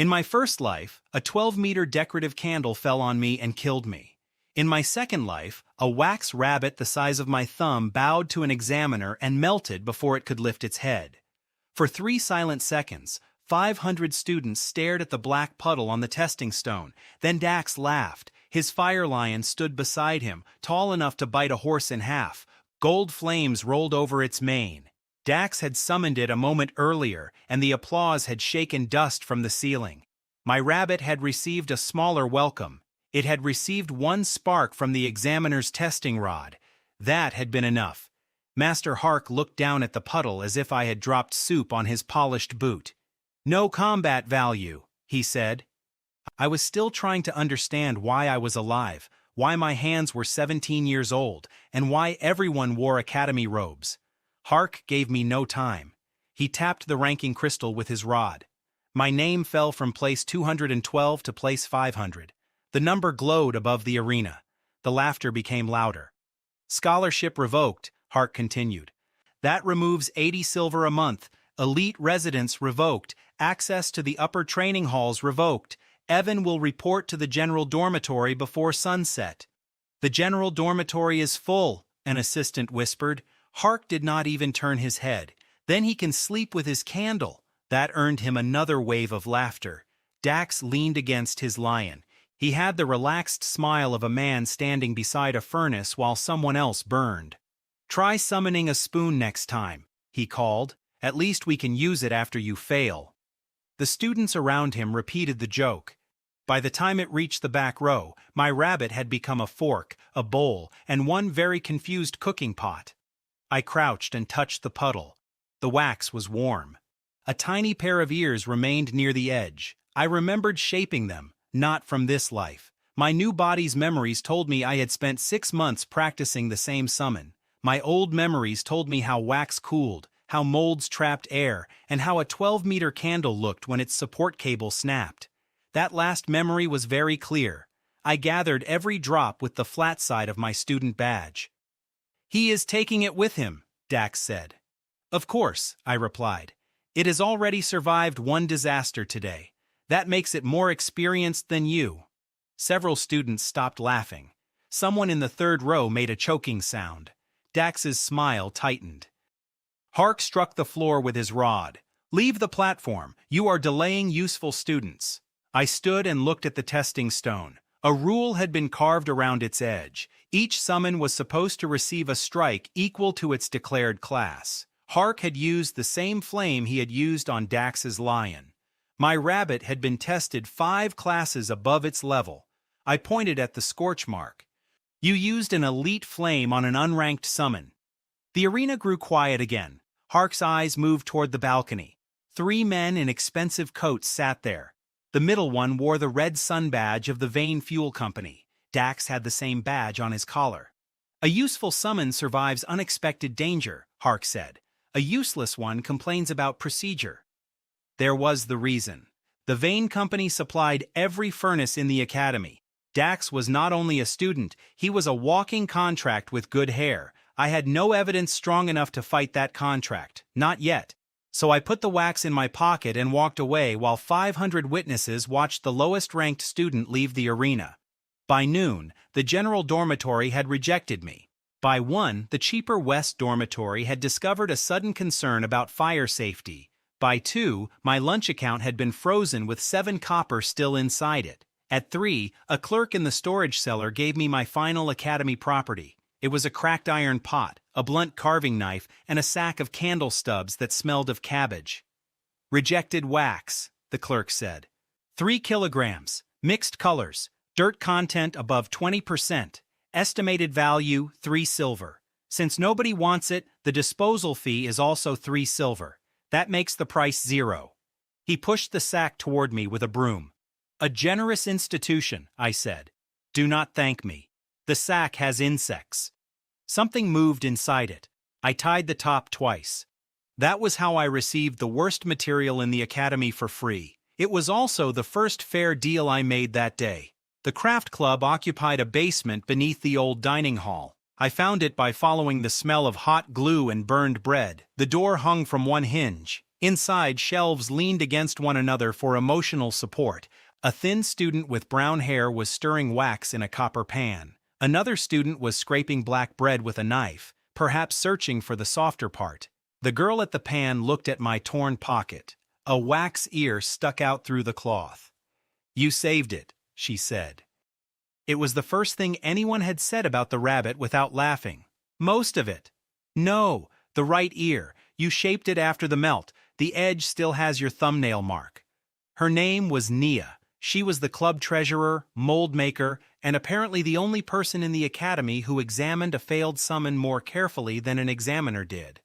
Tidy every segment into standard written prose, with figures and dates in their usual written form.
In my first life, a 12-meter decorative candle fell on me and killed me. In my second life, a wax rabbit the size of my thumb bowed to an examiner and melted before it could lift its head. For 3 silent seconds, 500 students stared at the black puddle on the testing stone. Then Dax laughed. His fire lion stood beside him, tall enough to bite a horse in half. Gold flames rolled over its mane. Dax had summoned it a moment earlier, and the applause had shaken dust from the ceiling. My rabbit had received a smaller welcome. It had received 1 spark from the examiner's testing rod. That had been enough. Master Hark looked down at the puddle as if I had dropped soup on his polished boot. "No combat value," he said. I was still trying to understand why I was alive, why my hands were 17 years old, and why everyone wore academy robes. Hark gave me no time. He tapped the ranking crystal with his rod. My name fell from place 212 to place 500. The number glowed above the arena. The laughter became louder. "Scholarship revoked," Hark continued. "That removes 80 silver a month. Elite residence revoked. Access to the upper training halls revoked. Evan will report to the general dormitory before sunset." "The general dormitory is full," an assistant whispered. Hark did not even turn his head. "Then he can sleep with his candle." That earned him another wave of laughter. Dax leaned against his lion. He had the relaxed smile of a man standing beside a furnace while someone else burned. "Try summoning a spoon next time," he called. "At least we can use it after you fail." The students around him repeated the joke. By the time it reached the back row, my rabbit had become a fork, a bowl, and 1 very confused cooking pot. I crouched and touched the puddle. The wax was warm. A tiny pair of ears remained near the edge. I remembered shaping them, not from this life. My new body's memories told me I had spent 6 months practicing the same summon. My old memories told me how wax cooled, how molds trapped air, and how a 12-meter candle looked when its support cable snapped. That last memory was very clear. I gathered every drop with the flat side of my student badge. "He is taking it with him," Dax said. "Of course," I replied. "It has already survived 1 disaster today. That makes it more experienced than you." Several students stopped laughing. Someone in the 3rd row made a choking sound. Dax's smile tightened. Hark struck the floor with his rod. "Leave the platform. You are delaying useful students." I stood and looked at the testing stone. A rule had been carved around its edge. Each summon was supposed to receive a strike equal to its declared class. Hark had used the same flame he had used on Dax's lion. My rabbit had been tested 5 classes above its level. I pointed at the scorch mark. "You used an elite flame on an unranked summon." The arena grew quiet again. Hark's eyes moved toward the balcony. 3 men in expensive coats sat there. The middle one wore the red sun badge of the Vane Fuel Company. Dax had the same badge on his collar. "A useful summon survives unexpected danger," Hark said. "A useless one complains about procedure." There was the reason. The Vane Company supplied every furnace in the academy. Dax was not only a student, he was a walking contract with good hair. I had no evidence strong enough to fight that contract, not yet. So I put the wax in my pocket and walked away while 500 witnesses watched the lowest-ranked student leave the arena. By noon, the general dormitory had rejected me. By 1, the cheaper West dormitory had discovered a sudden concern about fire safety. By 2, my lunch account had been frozen with 7 copper still inside it. At 3, a clerk in the storage cellar gave me my final academy property. It was a cracked iron pot, a blunt carving knife, and a sack of candle stubs that smelled of cabbage. "Rejected wax," the clerk said. 3 kilograms, mixed colors, dirt content above 20%, estimated value 3 silver. Since nobody wants it, the disposal fee is also 3 silver. That makes the price 0. He pushed the sack toward me with a broom. "A generous institution," I said. "Do not thank me. The sack has insects." Something moved inside it. I tied the top twice. That was how I received the worst material in the academy for free. It was also the first fair deal I made that day. The craft club occupied a basement beneath the old dining hall. I found it by following the smell of hot glue and burned bread. The door hung from one hinge. Inside, shelves leaned against one another for emotional support. A thin student with brown hair was stirring wax in a copper pan. Another student was scraping black bread with a knife, perhaps searching for the softer part. The girl at the pan looked at my torn pocket. A wax ear stuck out through the cloth. "You saved it," she said. It was the first thing anyone had said about the rabbit without laughing. "Most of it." "No, the right ear. You shaped it after the melt. The edge still has your thumbnail mark." Her name was Nia. She was the club treasurer, mold maker, and apparently the only person in the academy who examined a failed summon more carefully than an examiner did.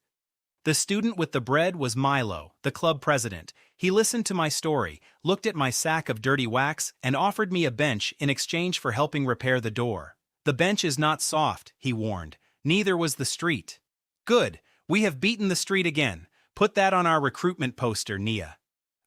The student with the bread was Milo, the club president. He listened to my story, looked at my sack of dirty wax, and offered me a bench in exchange for helping repair the door. "The bench is not soft," he warned. "Neither was the street." "Good. We have beaten the street again. Put that on our recruitment poster, Nia."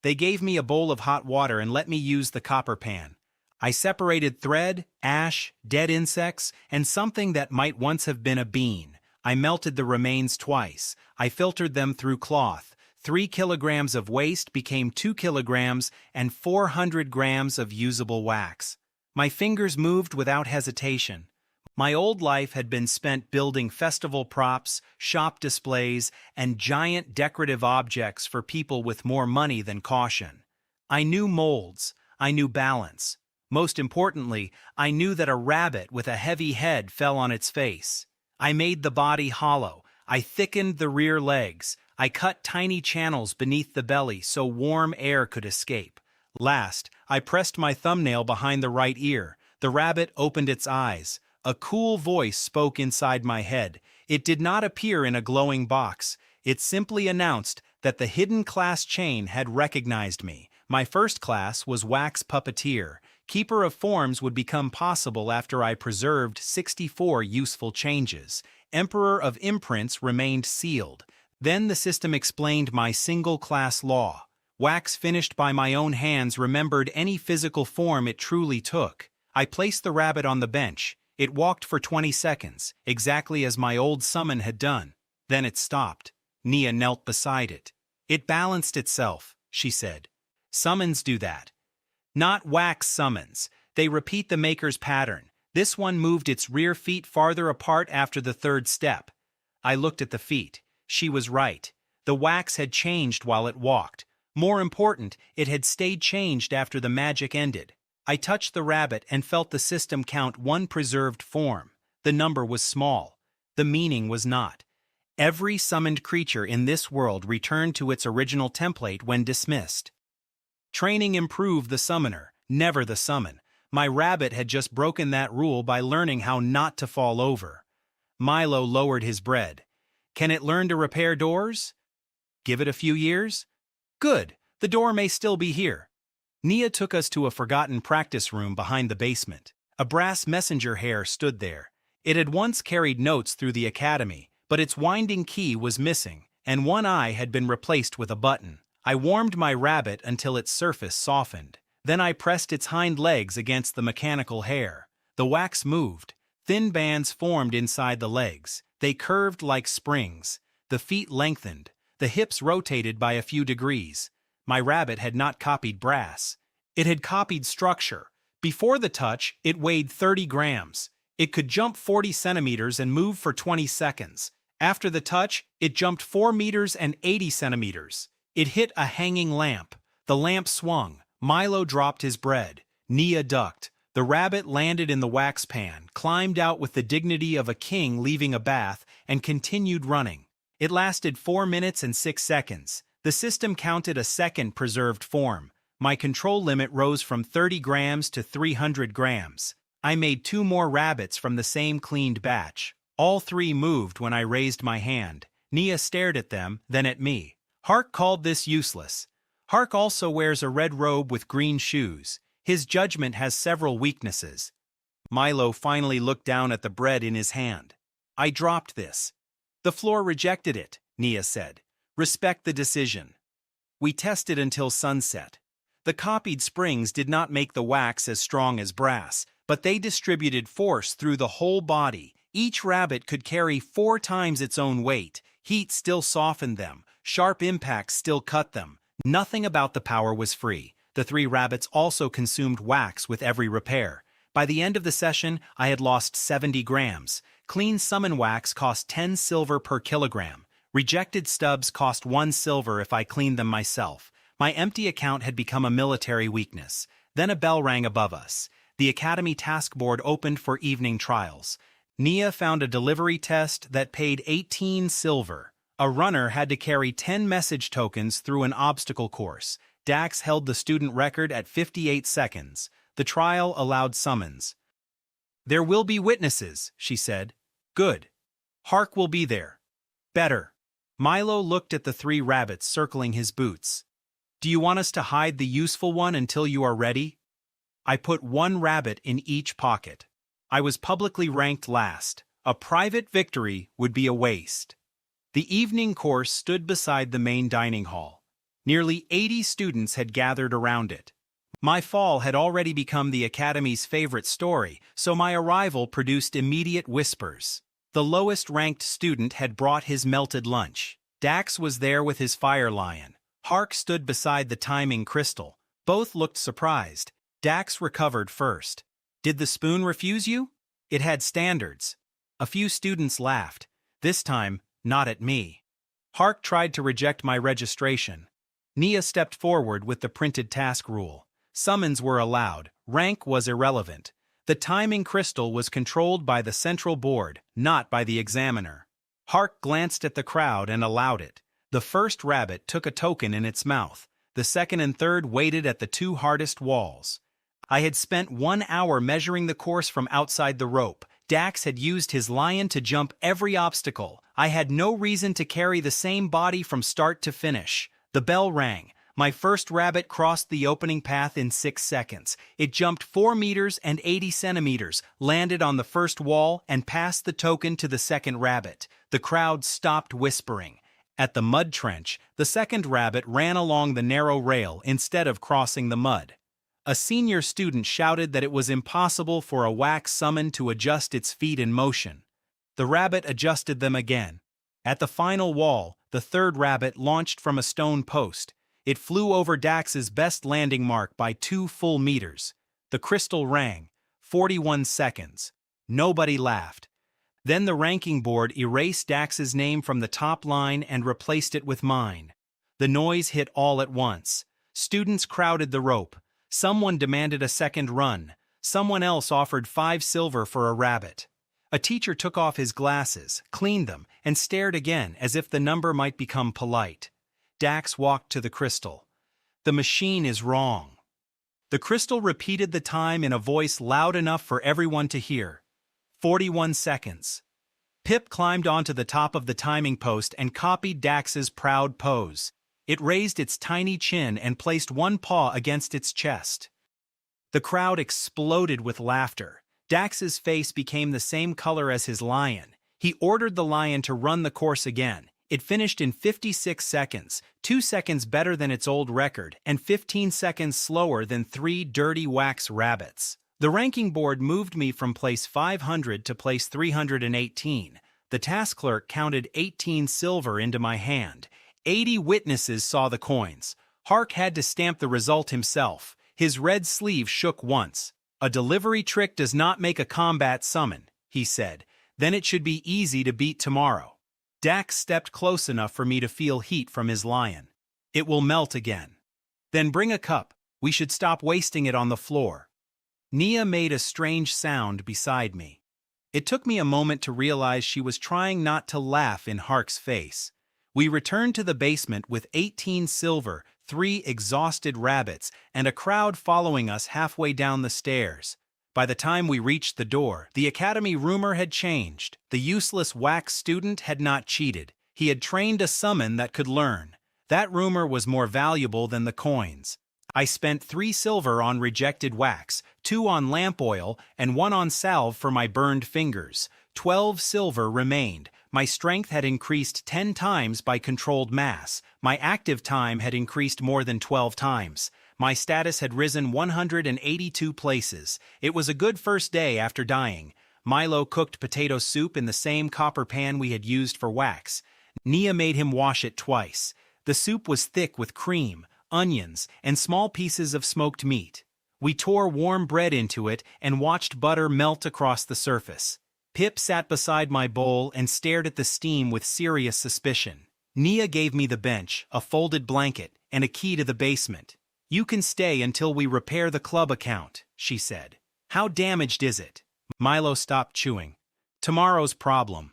They gave me a bowl of hot water and let me use the copper pan. I separated thread, ash, dead insects, and something that might once have been a bean. I melted the remains twice. I filtered them through cloth. 3 kilograms of waste became 2 kilograms and 400 grams of usable wax. My fingers moved without hesitation. My old life had been spent building festival props, shop displays, and giant decorative objects for people with more money than caution. I knew molds. I knew balance. Most importantly, I knew that a rabbit with a heavy head fell on its face. I made the body hollow. I thickened the rear legs. I cut tiny channels beneath the belly so warm air could escape. Last, I pressed my thumbnail behind the right ear. The rabbit opened its eyes. A cool voice spoke inside my head. It did not appear in a glowing box. It simply announced that the hidden class chain had recognized me. My first class was Wax Puppeteer. Keeper of Forms would become possible after I preserved 64 useful changes. Emperor of Imprints remained sealed. Then the system explained my single-class law. Wax finished by my own hands remembered any physical form it truly took. I placed the rabbit on the bench. It walked for 20 seconds, exactly as my old summon had done. Then it stopped. Nia knelt beside it. "It balanced itself," she said. "Summons do that." "Not wax summons. They repeat the maker's pattern. This one moved its rear feet farther apart after the third step." I looked at the feet. She was right. The wax had changed while it walked. More important, it had stayed changed after the magic ended. I touched the rabbit and felt the system count one preserved form. The number was small. The meaning was not. Every summoned creature in this world returned to its original template when dismissed. Training improved the summoner, never the summon. My rabbit had just broken that rule by learning how not to fall over. Milo lowered his bread. "Can it learn to repair doors?" "Give it a few years?" "Good. The door may still be here." Nia took us to a forgotten practice room behind the basement. A brass messenger hair stood there. It had once carried notes through the academy, but its winding key was missing, and one eye had been replaced with a button. I warmed my rabbit until its surface softened. Then I pressed its hind legs against the mechanical hair. The wax moved. Thin bands formed inside the legs. They curved like springs. The feet lengthened. The hips rotated by a few degrees. My rabbit had not copied brass. It had copied structure. Before the touch, it weighed 30 grams. It could jump 40 centimeters and move for 20 seconds. After the touch, it jumped 4 meters and 80 centimeters. It hit a hanging lamp. The lamp swung. Milo dropped his bread. Nia ducked. The rabbit landed in the wax pan, climbed out with the dignity of a king leaving a bath, and continued running. It lasted 4 minutes and 6 seconds. The system counted a second preserved form. My control limit rose from 30 grams to 300 grams. I made 2 more rabbits from the same cleaned batch. All 3 moved when I raised my hand. Nia stared at them, then at me. Hark called this useless. Hark also wears a red robe with green shoes. His judgment has several weaknesses. Milo finally looked down at the bread in his hand. "I dropped this." "The floor rejected it," Nia said. "Respect the decision." We tested until sunset. The copied springs did not make the wax as strong as brass, but they distributed force through the whole body. Each rabbit could carry 4 times its own weight. Heat still softened them. Sharp impacts still cut them. Nothing about the power was free. The 3 rabbits also consumed wax with every repair. By the end of the session, I had lost 70 grams. Clean summon wax cost 10 silver per kilogram. Rejected stubs cost 1 silver if I cleaned them myself. My empty account had become a military weakness. Then a bell rang above us. The Academy task board opened for evening trials. Nia found a delivery test that paid 18 silver. A runner had to carry 10 message tokens through an obstacle course. Dax held the student record at 58 seconds. The trial allowed summons. "There will be witnesses," she said. "Good. Hark will be there." "Better." Milo looked at the 3 rabbits circling his boots. "Do you want us to hide the useful one until you are ready?" I put 1 rabbit in each pocket. I was publicly ranked last. A private victory would be a waste. The evening course stood beside the main dining hall. Nearly 80 students had gathered around it. My fall had already become the Academy's favorite story, so my arrival produced immediate whispers. The lowest-ranked student had brought his melted lunch. Dax was there with his fire lion. Hark stood beside the timing crystal. Both looked surprised. Dax recovered first. "Did the spoon refuse you?" It had standards. A few students laughed. This time, not at me. Hark tried to reject my registration. Nia stepped forward with the printed task rule. Summons were allowed. Rank was irrelevant. The timing crystal was controlled by the central board, not by the examiner. Hark glanced at the crowd and allowed it. The first rabbit took a token in its mouth. The second and third waited at the 2 hardest walls. I had spent 1 hour measuring the course from outside the rope. Dax had used his lion to jump every obstacle. I had no reason to carry the same body from start to finish. The bell rang. My first rabbit crossed the opening path in 6 seconds. It jumped 4 meters and 80 centimeters, landed on the first wall, and passed the token to the second rabbit. The crowd stopped whispering. At the mud trench, the second rabbit ran along the narrow rail instead of crossing the mud. A senior student shouted that it was impossible for a wax summon to adjust its feet in motion. The rabbit adjusted them again. At the final wall, the third rabbit launched from a stone post. It flew over Dax's best landing mark by 2 full meters. The crystal rang. 41 seconds. Nobody laughed. Then the ranking board erased Dax's name from the top line and replaced it with mine. The noise hit all at once. Students crowded the rope. Someone demanded a second run. Someone else offered 5 silver for a rabbit. A teacher took off his glasses, cleaned them, and stared again as if the number might become polite. Dax walked to the crystal. "The machine is wrong." The crystal repeated the time in a voice loud enough for everyone to hear. 41 seconds. Pip climbed onto the top of the timing post and copied Dax's proud pose. It raised its tiny chin and placed 1 paw against its chest. The crowd exploded with laughter. Dax's face became the same color as his lion. He ordered the lion to run the course again. It finished in 56 seconds, 2 seconds better than its old record, and 15 seconds slower than 3 dirty wax rabbits. The ranking board moved me from place 500 to place 318. The task clerk counted 18 silver into my hand. 80 witnesses saw the coins. Hark had to stamp the result himself. His red sleeve shook once. "A delivery trick does not make a combat summon," he said. "Then it should be easy to beat tomorrow." Dax stepped close enough for me to feel heat from his lion. "It will melt again." "Then bring a cup. We should stop wasting it on the floor." Nia made a strange sound beside me. It took me a moment to realize she was trying not to laugh in Hark's face. We returned to the basement with 18 silver, 3 exhausted rabbits, and a crowd following us halfway down the stairs. By the time we reached the door, the Academy rumor had changed. The useless wax student had not cheated. He had trained a summon that could learn. That rumor was more valuable than the coins. I spent 3 silver on rejected wax, 2 on lamp oil, and 1 on salve for my burned fingers. 12 silver remained. My strength had increased 10 times by controlled mass. My active time had increased more than 12 times. My status had risen 182 places. It was a good first day after dying. Milo cooked potato soup in the same copper pan we had used for wax. Nia made him wash it twice. The soup was thick with cream, onions, and small pieces of smoked meat. We tore warm bread into it and watched butter melt across the surface. Pip sat beside my bowl and stared at the steam with serious suspicion. Nia gave me the bench, a folded blanket, and a key to the basement. "You can stay until we repair the club account," she said. "How damaged is it?" Milo stopped chewing. "Tomorrow's problem."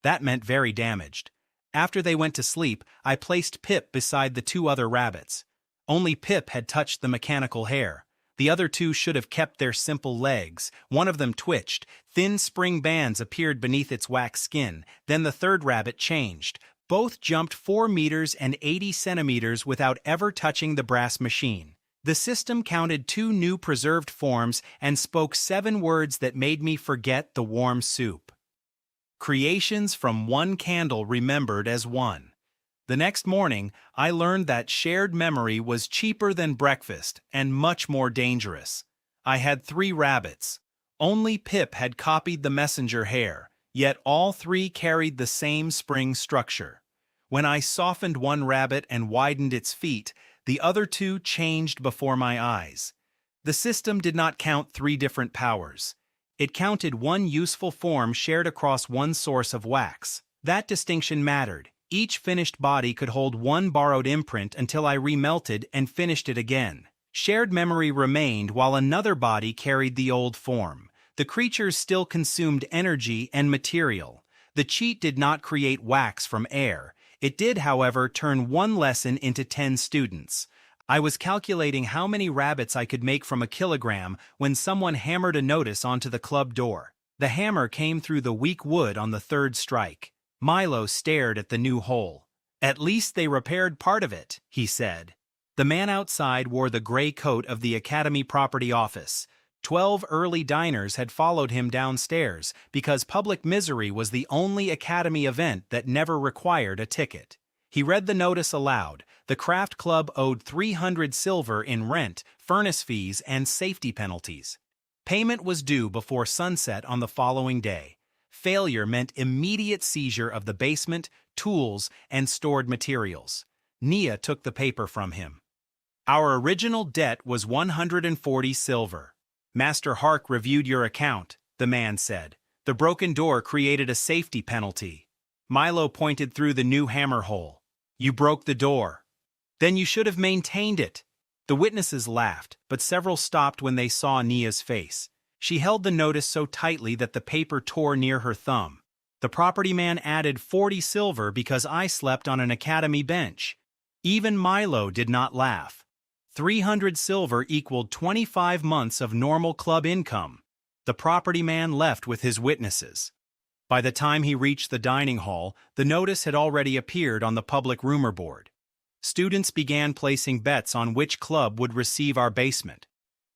That meant very damaged. After they went to sleep, I placed Pip beside the two other rabbits. Only Pip had touched the mechanical hair. The other two should have kept their simple legs. One of them twitched. Thin spring bands appeared beneath its wax skin. Then the third rabbit changed. Both jumped 4 meters and 80 centimeters without ever touching the brass machine. The system counted 2 new preserved forms and spoke 7 words that made me forget the warm soup. Creations from one candle remembered as one. The next morning, I learned that shared memory was cheaper than breakfast and much more dangerous. I had 3 rabbits. Only Pip had copied the messenger hair, yet all 3 carried the same spring structure. When I softened one rabbit and widened its feet, the other 2 changed before my eyes. The system did not count 3 different powers. It counted one useful form shared across one source of wax. That distinction mattered. Each finished body could hold one borrowed imprint until I remelted and finished it again. Shared memory remained while another body carried the old form. The creatures still consumed energy and material. The cheat did not create wax from air. It did, however, turn one lesson into 10 students. I was calculating how many rabbits I could make from a kilogram when someone hammered a notice onto the club door. The hammer came through the weak wood on the 3rd strike. Milo stared at the new hole. "At least they repaired part of it," he said. The man outside wore the gray coat of the Academy property office. 12 early diners had followed him downstairs because Public Misery was the only Academy event that never required a ticket. He read the notice aloud. The craft club owed 300 silver in rent, furnace fees, and safety penalties. Payment was due before sunset on the following day. Failure meant immediate seizure of the basement, tools, and stored materials. Nia took the paper from him. "Our original debt was 140 silver. Master Hark reviewed your account," the man said. "The broken door created a safety penalty." Milo pointed through the new hammer hole. "You broke the door. Then you should have maintained it." The witnesses laughed, but several stopped when they saw Nia's face. She held the notice so tightly that the paper tore near her thumb. "The property man added 40 silver because I slept on an academy bench." Even Milo did not laugh. 300 silver equaled 25 months of normal club income. The property man left with his witnesses. By the time he reached the dining hall, the notice had already appeared on the public rumor board. Students began placing bets on which club would receive our basement.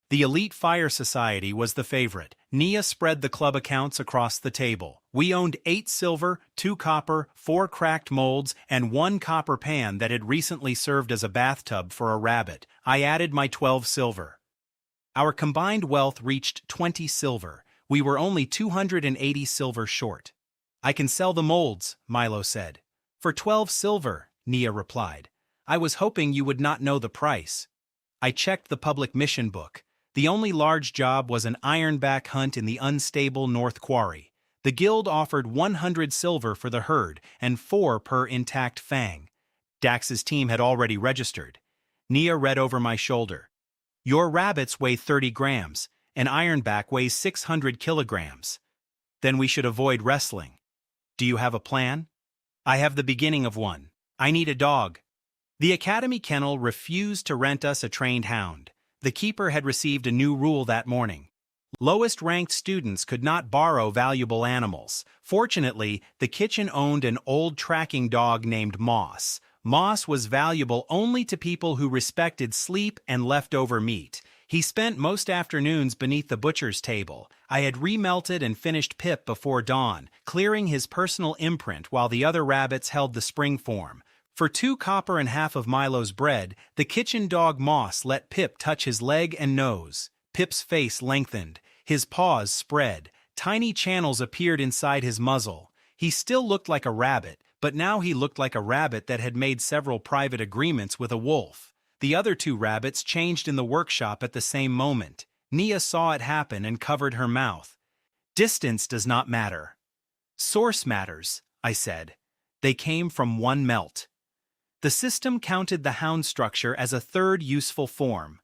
The Elite Fire Society was the favorite. Nia spread the club accounts across the table. We owned 8 silver, 2 copper, 4 cracked molds, and 1 copper pan that had recently served as a bathtub for a rabbit. I added my 12 silver. Our combined wealth reached 20 silver. We were only 280 silver short. "I can sell the molds," Milo said. "For 12 silver, Nia replied. "I was hoping you would not know the price." I checked the public mission book. The only large job was an ironback hunt in the unstable North Quarry. The guild offered 100 silver for the herd and 4 per intact fang. Dax's team had already registered. Nia read over my shoulder. "Your rabbits weigh 30 grams. An ironback weighs 600 kilograms. Then we should avoid wrestling. Do you have a plan?" "I have the beginning of one. I need a dog." The Academy Kennel refused to rent us a trained hound. The keeper had received a new rule that morning. Lowest-ranked students could not borrow valuable animals. Fortunately, the kitchen owned an old tracking dog named Moss. Moss was valuable only to people who respected sleep and leftover meat. He spent most afternoons beneath the butcher's table. I had remelted and finished Pip before dawn, clearing his personal imprint while the other rabbits held the spring form. For 2 copper and half of Milo's bread, the kitchen dog Moss let Pip touch his leg and nose. Pip's face lengthened. His paws spread. Tiny channels appeared inside his muzzle. He still looked like a rabbit, but now he looked like a rabbit that had made several private agreements with a wolf. The other two rabbits changed in the workshop at the same moment. Nia saw it happen and covered her mouth. Distance does not matter. Source matters, I said. They came from one melt. The system counted the hound structure as a third useful form.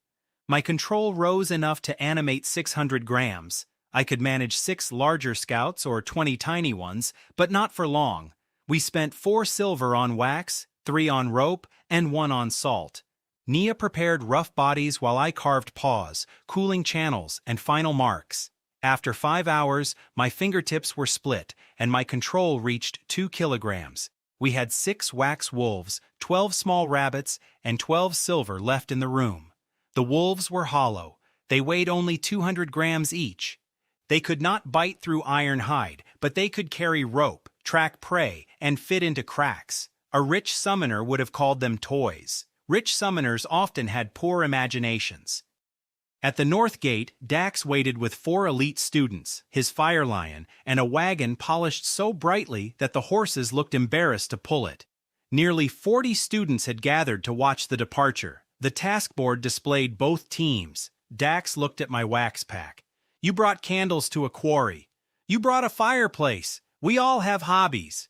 My control rose enough to animate 600 grams. I could manage 6 larger scouts or 20 tiny ones, but not for long. We spent 4 silver on wax, 3 on rope, and 1 on salt. Nia prepared rough bodies while I carved paws, cooling channels, and final marks. After 5 hours, my fingertips were split, and my control reached 2 kilograms. We had 6 wax wolves, 12 small rabbits, and 12 silver left in the room. The wolves were hollow. They weighed only 200 grams each. They could not bite through iron hide, but they could carry rope, track prey, and fit into cracks. A rich summoner would have called them toys. Rich summoners often had poor imaginations. At the north gate, Dax waited with 4 elite students, his fire lion, and a wagon polished so brightly that the horses looked embarrassed to pull it. Nearly 40 students had gathered to watch the departure. The task board displayed both teams. Dax looked at my wax pack. You brought candles to a quarry. You brought a fireplace. We all have hobbies.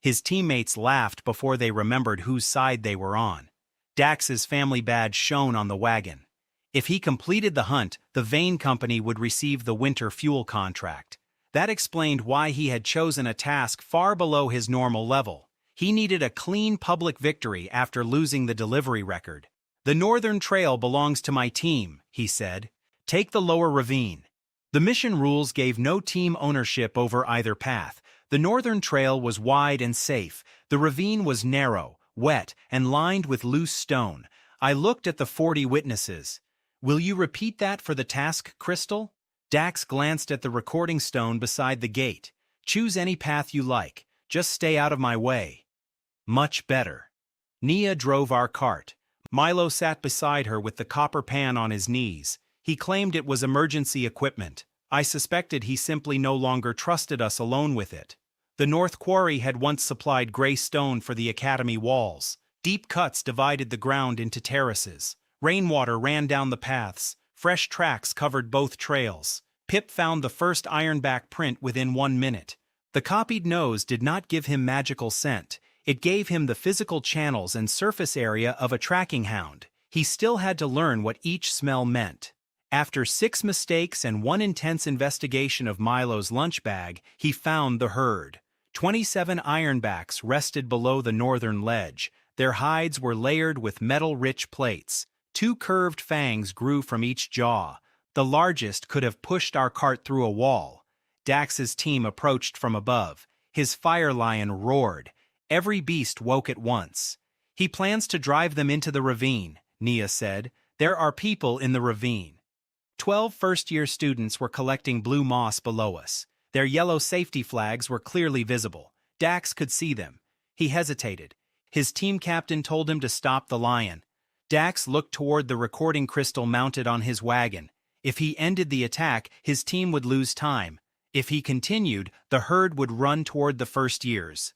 His teammates laughed before they remembered whose side they were on. Dax's family badge shone on the wagon. If he completed the hunt, the Vane Company would receive the winter fuel contract. That explained why he had chosen a task far below his normal level. He needed a clean public victory after losing the delivery record. The Northern Trail belongs to my team, he said. Take the lower ravine. The mission rules gave no team ownership over either path. The Northern Trail was wide and safe. The ravine was narrow, wet, and lined with loose stone. I looked at the 40 witnesses. Will you repeat that for the task, Crystal? Dax glanced at the recording stone beside the gate. Choose any path you like. Just stay out of my way. Much better. Nia drove our cart. Milo sat beside her with the copper pan on his knees. He claimed it was emergency equipment. I suspected he simply no longer trusted us alone with it. The North Quarry had once supplied gray stone for the academy walls. Deep cuts divided the ground into terraces. Rainwater ran down the paths. Fresh tracks covered both trails. Pip found the first ironback print within 1 minute. The copied nose did not give him magical scent. It gave him the physical channels and surface area of a tracking hound. He still had to learn what each smell meant. After 6 mistakes and 1 intense investigation of Milo's lunch bag, he found the herd. 27 ironbacks rested below the northern ledge. Their hides were layered with metal-rich plates. 2 curved fangs grew from each jaw. The largest could have pushed our cart through a wall. Dax's team approached from above. His fire lion roared. Every beast woke at once. He plans to drive them into the ravine, Nia said. There are people in the ravine. 12 first-year students were collecting blue moss below us. Their yellow safety flags were clearly visible. Dax could see them. He hesitated. His team captain told him to stop the lion. Dax looked toward the recording crystal mounted on his wagon. If he ended the attack, his team would lose time. If he continued, the herd would run toward the first years.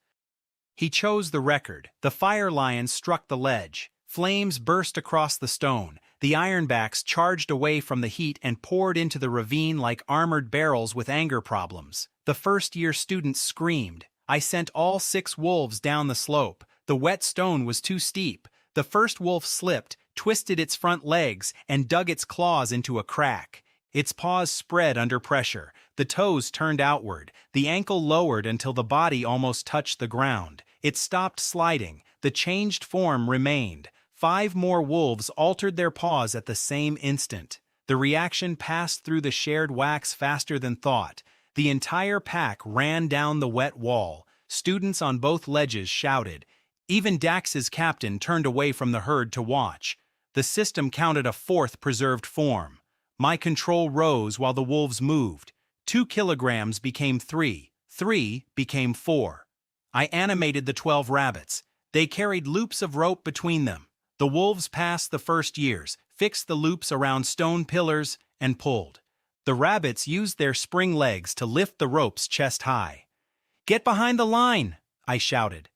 He chose the record. The fire lion struck the ledge. Flames burst across the stone. The ironbacks charged away from the heat and poured into the ravine like armored barrels with anger problems. The first-year students screamed. I sent all 6 wolves down the slope. The wet stone was too steep. The first wolf slipped, twisted its front legs, and dug its claws into a crack. Its paws spread under pressure. The toes turned outward. The ankle lowered until the body almost touched the ground. It stopped sliding. The changed form remained. 5 more wolves altered their paws at the same instant. The reaction passed through the shared wax faster than thought. The entire pack ran down the wet wall. Students on both ledges shouted. Even Dax's captain turned away from the herd to watch. The system counted a 4th preserved form. My control rose while the wolves moved. 2 kilograms became 3. 3 became 4. I animated the 12 rabbits. They carried loops of rope between them. The wolves passed the first years, fixed the loops around stone pillars, and pulled. The rabbits used their spring legs to lift the ropes chest high. "Get behind the line!" I shouted.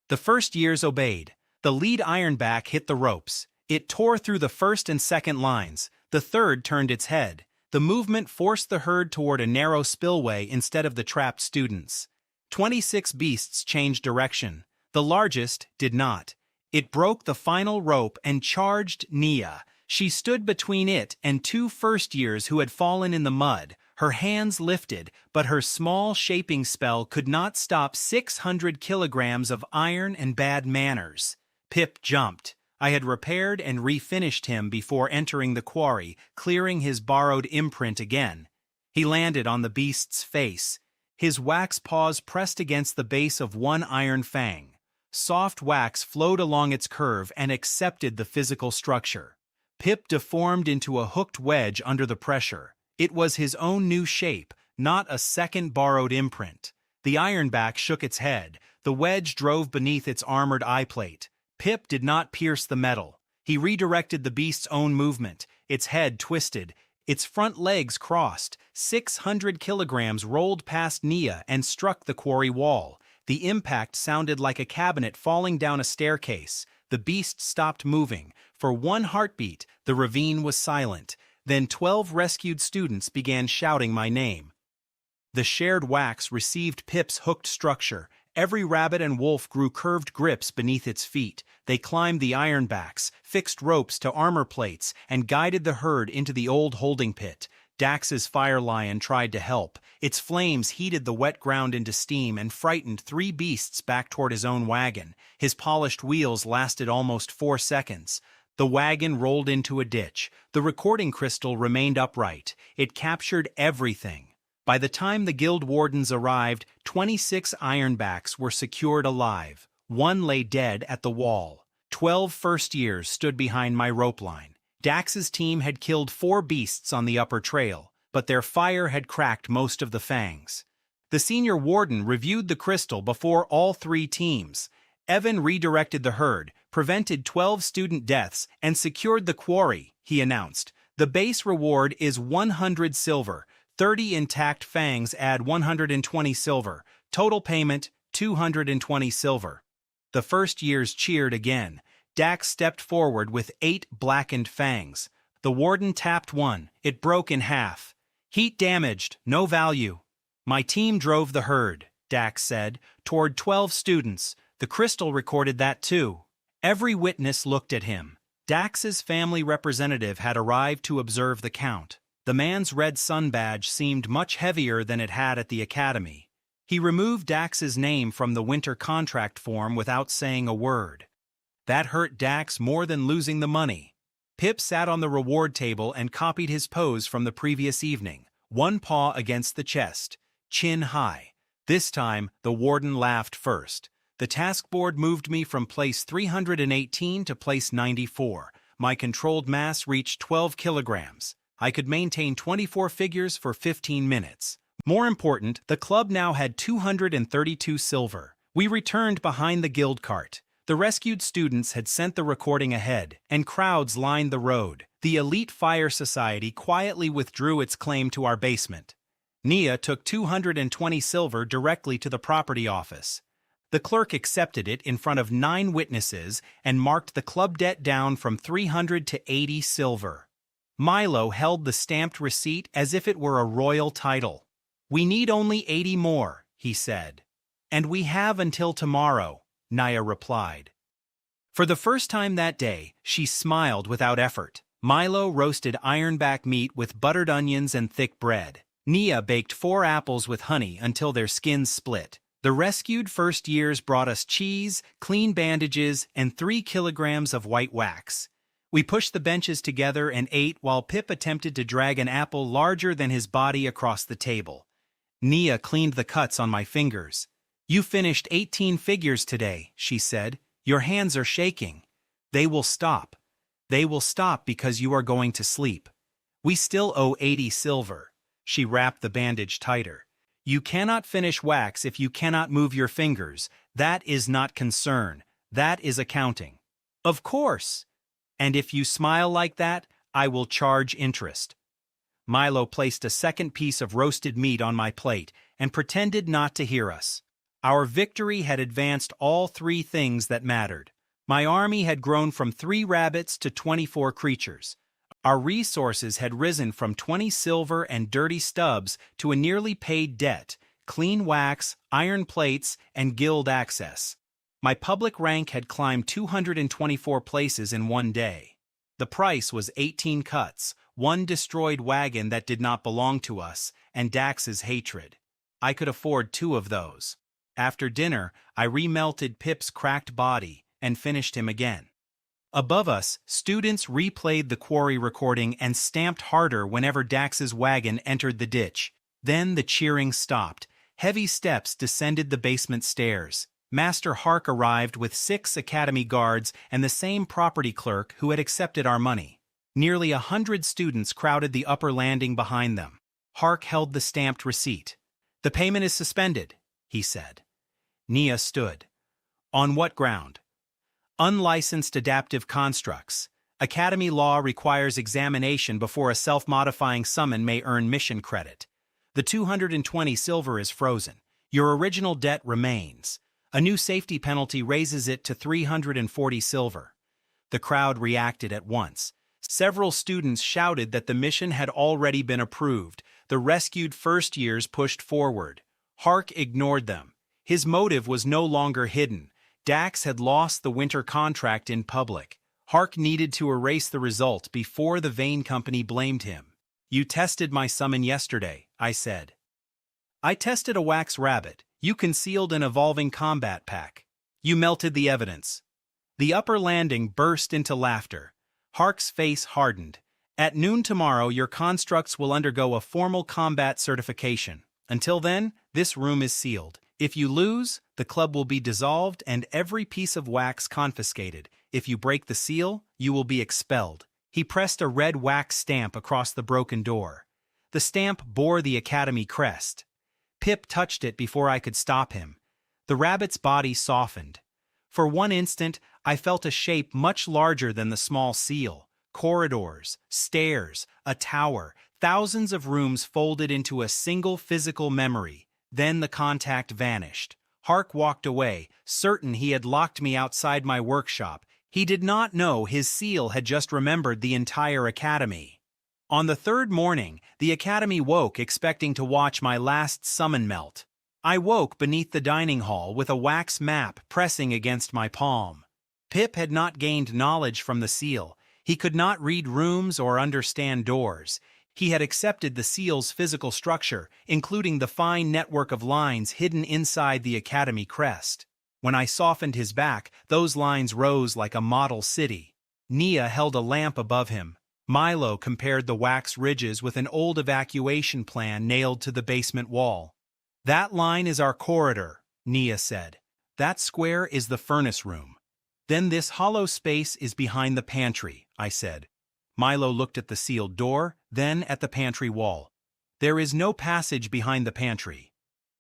The first years obeyed. The lead ironback hit the ropes. It tore through the first and second lines. The third turned its head. The movement forced the herd toward a narrow spillway instead of the trapped students. 26 beasts changed direction. The largest did not. It broke the final rope and charged Nia. She stood between it and two first-years who had fallen in the mud. Her hands lifted, but her small shaping spell could not stop 600 kilograms of iron and bad manners. Pip jumped. I had repaired and refinished him before entering the quarry, clearing his borrowed imprint again. He landed on the beast's face. His wax paws pressed against the base of one iron fang. Soft wax flowed along its curve and accepted the physical structure. Pip deformed into a hooked wedge under the pressure. It was his own new shape, not a second borrowed imprint. The ironback shook its head. The wedge drove beneath its armored eye plate. Pip did not pierce the metal. He redirected the beast's own movement. Its head twisted. Its front legs crossed. 600 kilograms rolled past Nia and struck the quarry wall. The impact sounded like a cabinet falling down a staircase. The beast stopped moving. For one heartbeat, the ravine was silent. Then 12 rescued students began shouting my name. The shared wax received Pip's hooked structure. Every rabbit and wolf grew curved grips beneath its feet. They climbed the ironbacks, fixed ropes to armor plates, and guided the herd into the old holding pit. Dax's fire lion tried to help. Its flames heated the wet ground into steam and frightened 3 beasts back toward his own wagon. His polished wheels lasted almost 4 seconds. The wagon rolled into a ditch. The recording crystal remained upright. It captured everything. By the time the guild wardens arrived, 26 ironbacks were secured alive. 1 lay dead at the wall. 12 first-years stood behind my rope line. Dax's team had killed 4 beasts on the upper trail, but their fire had cracked most of the fangs. The senior warden reviewed the crystal before all 3 teams. Evan redirected the herd, prevented 12 student deaths, and secured the quarry, he announced. The base reward is 100 silver. 30 intact fangs add 120 silver. Total payment, 220 silver. The first-years cheered again. Dax stepped forward with 8 blackened fangs. The warden tapped one. It broke in half. Heat damaged, no value. My team drove the herd, Dax said, toward 12 students. The crystal recorded that too. Every witness looked at him. Dax's family representative had arrived to observe the count. The man's red sun badge seemed much heavier than it had at the academy. He removed Dax's name from the winter contract form without saying a word. That hurt Dax more than losing the money. Pip sat on the reward table and copied his pose from the previous evening, one paw against the chest, chin high. This time, the warden laughed first. The task board moved me from place 318 to place 94. My controlled mass reached 12 kilograms. I could maintain 24 figures for 15 minutes. More important, the club now had 232 silver. We returned behind the guild cart. The rescued students had sent the recording ahead, and crowds lined the road. The elite fire society quietly withdrew its claim to our basement. Nia took 220 silver directly to the property office. The clerk accepted it in front of 9 witnesses and marked the club debt down from 300 to 80 silver. Milo held the stamped receipt as if it were a royal title. "We need only 80 more," he said. "And we have until tomorrow," Nia replied. For the first time that day, she smiled without effort. Milo roasted ironback meat with buttered onions and thick bread. Nia baked 4 apples with honey until their skins split. The rescued first-years brought us cheese, clean bandages, and 3 kilograms of white wax. We pushed the benches together and ate while Pip attempted to drag an apple larger than his body across the table. Nia cleaned the cuts on my fingers. "You finished 18 figures today," she said. "Your hands are shaking. They will stop. They will stop because you are going to sleep. We still owe 80 silver." She wrapped the bandage tighter. "You cannot finish wax if you cannot move your fingers. That is not concern. That is accounting." "Of course. And if you smile like that, I will charge interest." Milo placed a second piece of roasted meat on my plate and pretended not to hear us. Our victory had advanced all three things that mattered. My army had grown from 3 rabbits to 24 creatures. Our resources had risen from 20 silver and dirty stubs to a nearly paid debt, clean wax, iron plates, and guild access. My public rank had climbed 224 places in one day. The price was 18 cuts, 1 destroyed wagon that did not belong to us, and Dax's hatred. I could afford 2 of those. After dinner, I remelted Pip's cracked body and finished him again. Above us, students replayed the quarry recording and stamped harder whenever Dax's wagon entered the ditch. Then the cheering stopped. Heavy steps descended the basement stairs. Master Hark arrived with 6 academy guards and the same property clerk who had accepted our money. Nearly 100 students crowded the upper landing behind them. Hark held the stamped receipt. "The payment is suspended," he said. Nia stood. "On what ground?" "Unlicensed adaptive constructs. Academy law requires examination before a self-modifying summon may earn mission credit. The 220 silver is frozen. Your original debt remains. A new safety penalty raises it to 340 silver. The crowd reacted at once. Several students shouted that the mission had already been approved. The rescued first years pushed forward. Hark ignored them. His motive was no longer hidden. Dax had lost the winter contract in public. Hark needed to erase the result before the Vane Company blamed him. "You tested my summon yesterday," I said. "I tested a wax rabbit. You concealed an evolving combat pack. You melted the evidence." The upper landing burst into laughter. Hark's face hardened. "At noon tomorrow, your constructs will undergo a formal combat certification. Until then, this room is sealed. If you lose, the club will be dissolved and every piece of wax confiscated. If you break the seal, you will be expelled." He pressed a red wax stamp across the broken door. The stamp bore the Academy crest. Pip touched it before I could stop him. The rabbit's body softened. For one instant, I felt a shape much larger than the small seal. Corridors, stairs, a tower, thousands of rooms folded into a single physical memory. Then the contact vanished. Hark walked away, certain he had locked me outside my workshop. He did not know his seal had just remembered the entire academy. On the 3rd morning, the academy woke expecting to watch my last summon melt. I woke beneath the dining hall with a wax map pressing against my palm. Pip had not gained knowledge from the seal. He could not read rooms or understand doors. He had accepted the seal's physical structure, including the fine network of lines hidden inside the academy crest. When I softened his back, those lines rose like a model city. Nia held a lamp above him. Milo compared the wax ridges with an old evacuation plan nailed to the basement wall. "That line is our corridor," Nia said. "That square is the furnace room. Then this hollow space is behind the pantry," I said. Milo looked at the sealed door, then at the pantry wall. "There is no passage behind the pantry."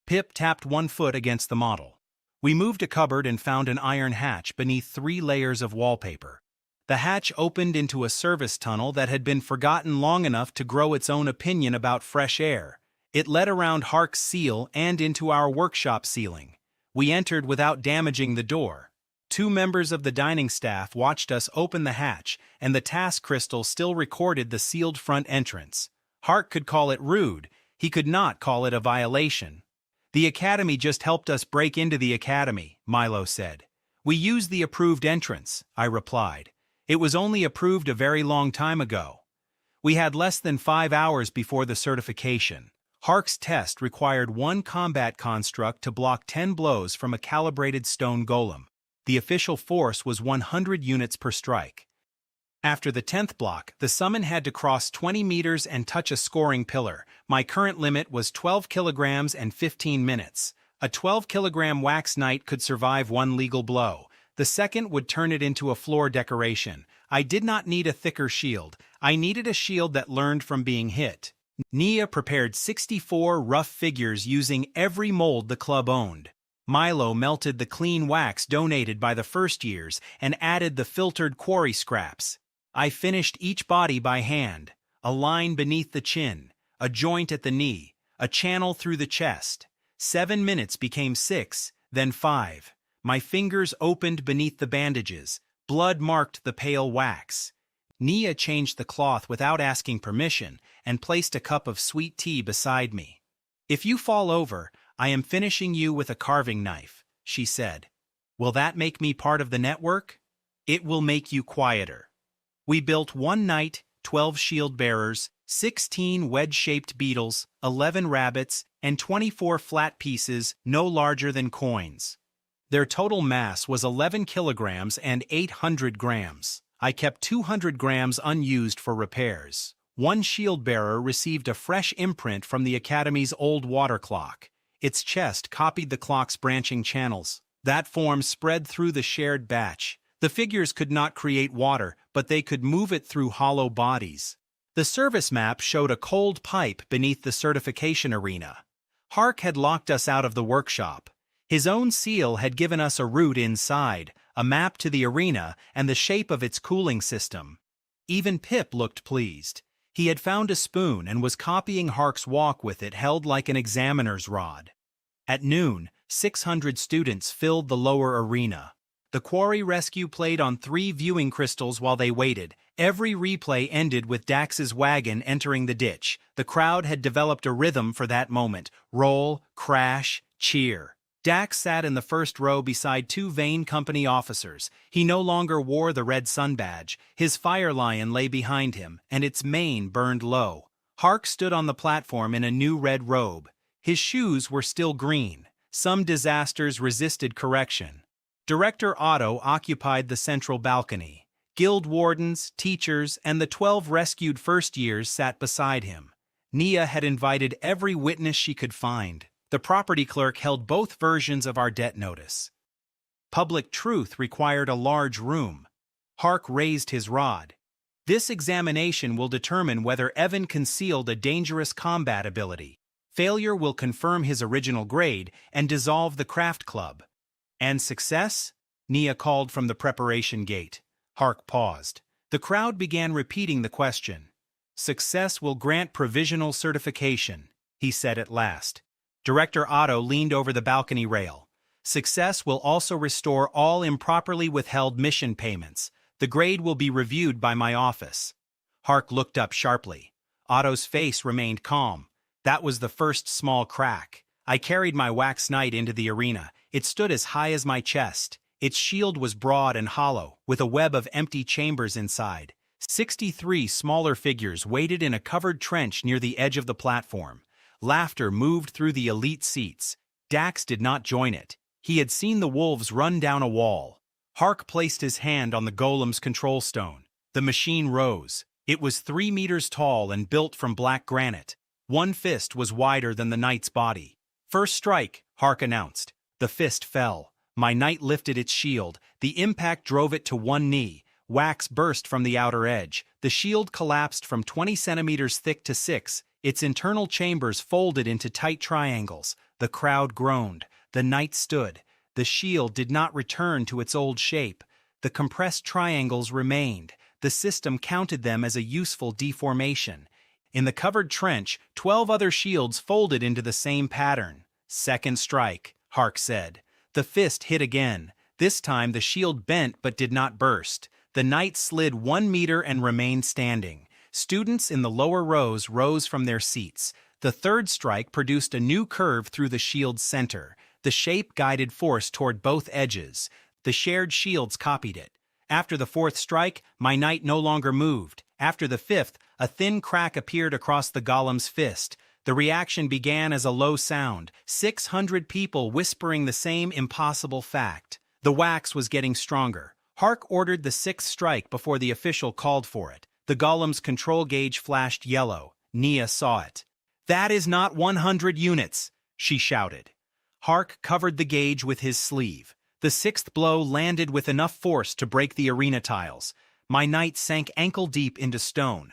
Pip tapped one foot against the model. We moved a cupboard and found an iron hatch beneath 3 layers of wallpaper. The hatch opened into a service tunnel that had been forgotten long enough to grow its own opinion about fresh air. It led around Hark's seal and into our workshop ceiling. We entered without damaging the door. 2 members of the dining staff watched us open the hatch, and the task crystal still recorded the sealed front entrance. Hark could call it rude. He could not call it a violation. "The academy just helped us break into the academy," Milo said. "We used the approved entrance," I replied. "It was only approved a very long time ago." We had less than 5 hours before the certification. Hark's test required 1 combat construct to block 10 blows from a calibrated stone golem. The official force was 100 units per strike. After the 10th block, the summon had to cross 20 meters and touch a scoring pillar. My current limit was 12 kilograms and 15 minutes. A 12-kilogram wax knight could survive 1 legal blow. The second would turn it into a floor decoration. I did not need a thicker shield. I needed a shield that learned from being hit. Nia prepared 64 rough figures using every mold the club owned. Milo melted the clean wax donated by the first years and added the filtered quarry scraps. I finished each body by hand. A line beneath the chin, a joint at the knee, a channel through the chest. 7 minutes became 6, Then 5. My fingers opened beneath the bandages. Blood marked the pale wax. Nia changed the cloth without asking permission and placed a cup of sweet tea beside me. "If you fall over, I am finishing you with a carving knife," she said. "Will that make me part of the network?" "It will make you quieter." We built one knight, 12 shield bearers, 16 wedge-shaped beetles, 11 rabbits, and 24 flat pieces no larger than coins. Their total mass was 11 kilograms and 800 grams. I kept 200 grams unused for repairs. One shield bearer received a fresh imprint from the Academy's old water clock. Its chest copied the clock's branching channels. That form spread through the shared batch. The figures could not create water, but they could move it through hollow bodies. The service map showed a cold pipe beneath the certification arena. Hark had locked us out of the workshop. His own seal had given us a route inside, a map to the arena, and the shape of its cooling system. Even Pip looked pleased. He had found a spoon and was copying Hark's walk with it held like an examiner's rod. At noon, 600 students filled the lower arena. The quarry rescue played on 3 viewing crystals while they waited. Every replay ended with Dax's wagon entering the ditch. The crowd had developed a rhythm for that moment. Roll, crash, cheer. Dax sat in the first row beside 2 Vane Company officers. He no longer wore the red sun badge. His fire lion lay behind him, and its mane burned low. Hark stood on the platform in a new red robe. His shoes were still green. Some disasters resisted correction. Director Otto occupied the central balcony. Guild wardens, teachers, and the 12 rescued first years sat beside him. Nia had invited every witness she could find. The property clerk held both versions of our debt notice. Public truth required a large room. Hark raised his rod. "This examination will determine whether Evan concealed a dangerous combat ability. Failure will confirm his original grade and dissolve the craft club." "And success?" Nia called from the preparation gate. Hark paused. The crowd began repeating the question. "Success will grant provisional certification," he said at last. Director Otto leaned over the balcony rail. "Success will also restore all improperly withheld mission payments. The grade will be reviewed by my office." Hark looked up sharply. Otto's face remained calm. That was the first small crack. I carried my wax knight into the arena. It stood as high as my chest. Its shield was broad and hollow, with a web of empty chambers inside. 63 smaller figures waited in a covered trench near the edge of the platform. Laughter moved through the elite seats. Dax did not join it. He had seen the wolves run down a wall. Hark placed his hand on the golem's control stone. The machine rose. It was 3 meters tall and built from black granite. One fist was wider than the knight's body. "First strike," Hark announced. The fist fell. My knight lifted its shield. The impact drove it to one knee. Wax burst from the outer edge. The shield collapsed from 20 centimeters thick to 6. Its internal chambers folded into tight triangles. The crowd groaned. The knight stood. The shield did not return to its old shape. The compressed triangles remained. The system counted them as a useful deformation. In the covered trench, 12 other shields folded into the same pattern. "Second strike," Hark said. The fist hit again. This time the shield bent but did not burst. The knight slid 1 meter and remained standing. Students in the lower rows rose from their seats. The third strike produced a new curve through the shield's center. The shape guided force toward both edges. The shared shields copied it. After the fourth strike, my knight no longer moved. After the fifth, a thin crack appeared across the golem's fist. The reaction began as a low sound, 600 people whispering the same impossible fact. The wax was getting stronger. Hark ordered the 6th strike before the official called for it. The golem's control gauge flashed yellow. Nia saw it. "That is not 100 units," she shouted. Hark covered the gauge with his sleeve. The 6th blow landed with enough force to break the arena tiles. My knight sank ankle-deep into stone.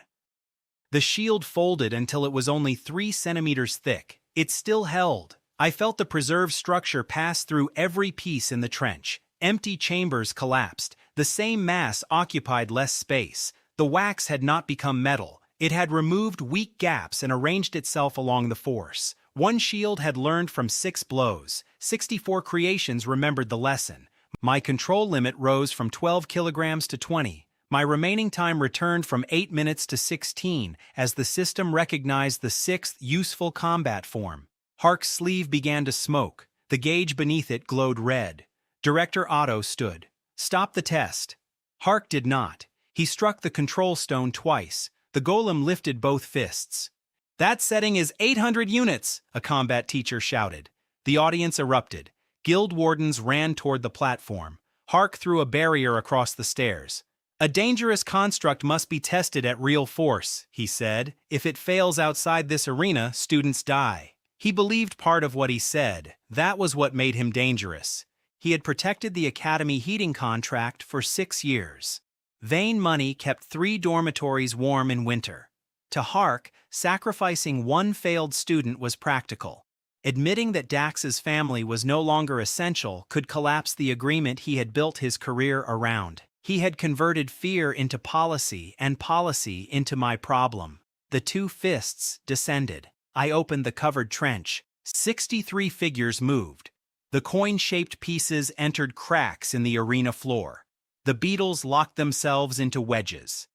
The shield folded until it was only 3 centimeters thick. It still held. I felt the preserved structure pass through every piece in the trench. Empty chambers collapsed. The same mass occupied less space. The wax had not become metal. It had removed weak gaps and arranged itself along the force. One shield had learned from 6 blows. 64 creations remembered the lesson. My control limit rose from 12 kilograms to 20. My remaining time returned from 8 minutes to 16 as the system recognized the 6th useful combat form. Hark's sleeve began to smoke. The gauge beneath it glowed red. Director Otto stood. "Stop the test." Hark did not. He struck the control stone twice. The golem lifted both fists. "That setting is 800 units, a combat teacher shouted. The audience erupted. Guild wardens ran toward the platform. Hark threw a barrier across the stairs. "A dangerous construct must be tested at real force," he said. "If it fails outside this arena, students die." He believed part of what he said. That was what made him dangerous. He had protected the academy heating contract for 6 years. Vain money kept 3 dormitories warm in winter. To Hark, sacrificing one failed student was practical. Admitting that Dax's family was no longer essential could collapse the agreement he had built his career around. He had converted fear into policy and policy into my problem. The 2 fists descended. I opened the covered trench. 63 figures moved. The coin-shaped pieces entered cracks in the arena floor. The beetles locked themselves into wedges.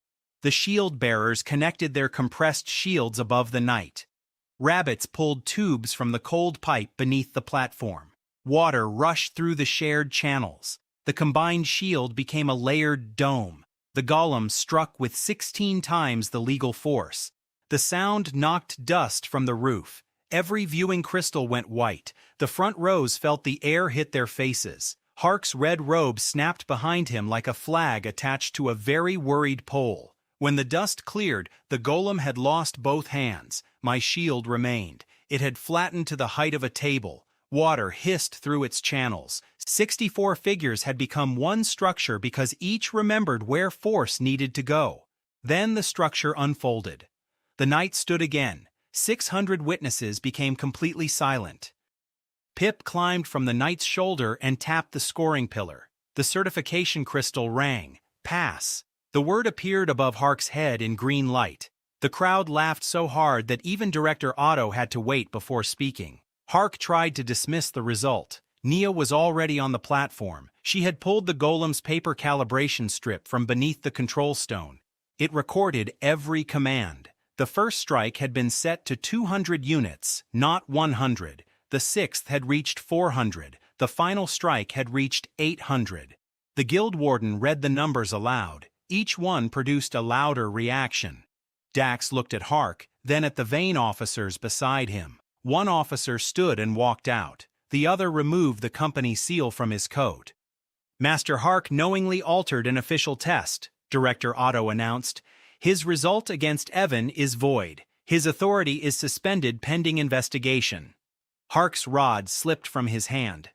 The shield-bearers connected their compressed shields above the knight. Rabbits pulled tubes from the cold pipe beneath the platform. Water rushed through the shared channels. The combined shield became a layered dome. The golem struck with 16 times the legal force. The sound knocked dust from the roof. Every viewing crystal went white. The front rows felt the air hit their faces. Hark's red robe snapped behind him like a flag attached to a very worried pole. When the dust cleared, the golem had lost both hands. My shield remained. It had flattened to the height of a table. Water hissed through its channels. 64 figures had become one structure because each remembered where force needed to go. Then the structure unfolded. The knight stood again. 600 witnesses became completely silent. Pip climbed from the knight's shoulder and tapped the scoring pillar. The certification crystal rang. Pass. The word appeared above Hark's head in green light. The crowd laughed so hard that even Director Otto had to wait before speaking. Hark tried to dismiss the result. Nia was already on the platform. She had pulled the golem's paper calibration strip from beneath the control stone. It recorded every command. The first strike had been set to 200 units, not 100. The 6th had reached 400. The final strike had reached 800. The guild warden read the numbers aloud. Each one produced a louder reaction. Dax looked at Hark, then at the vain officers beside him. One officer stood and walked out. The other removed the company seal from his coat. "Master Hark knowingly altered an official test," Director Otto announced. "His result against Evan is void. His authority is suspended pending investigation." Hark's rod slipped from his hand.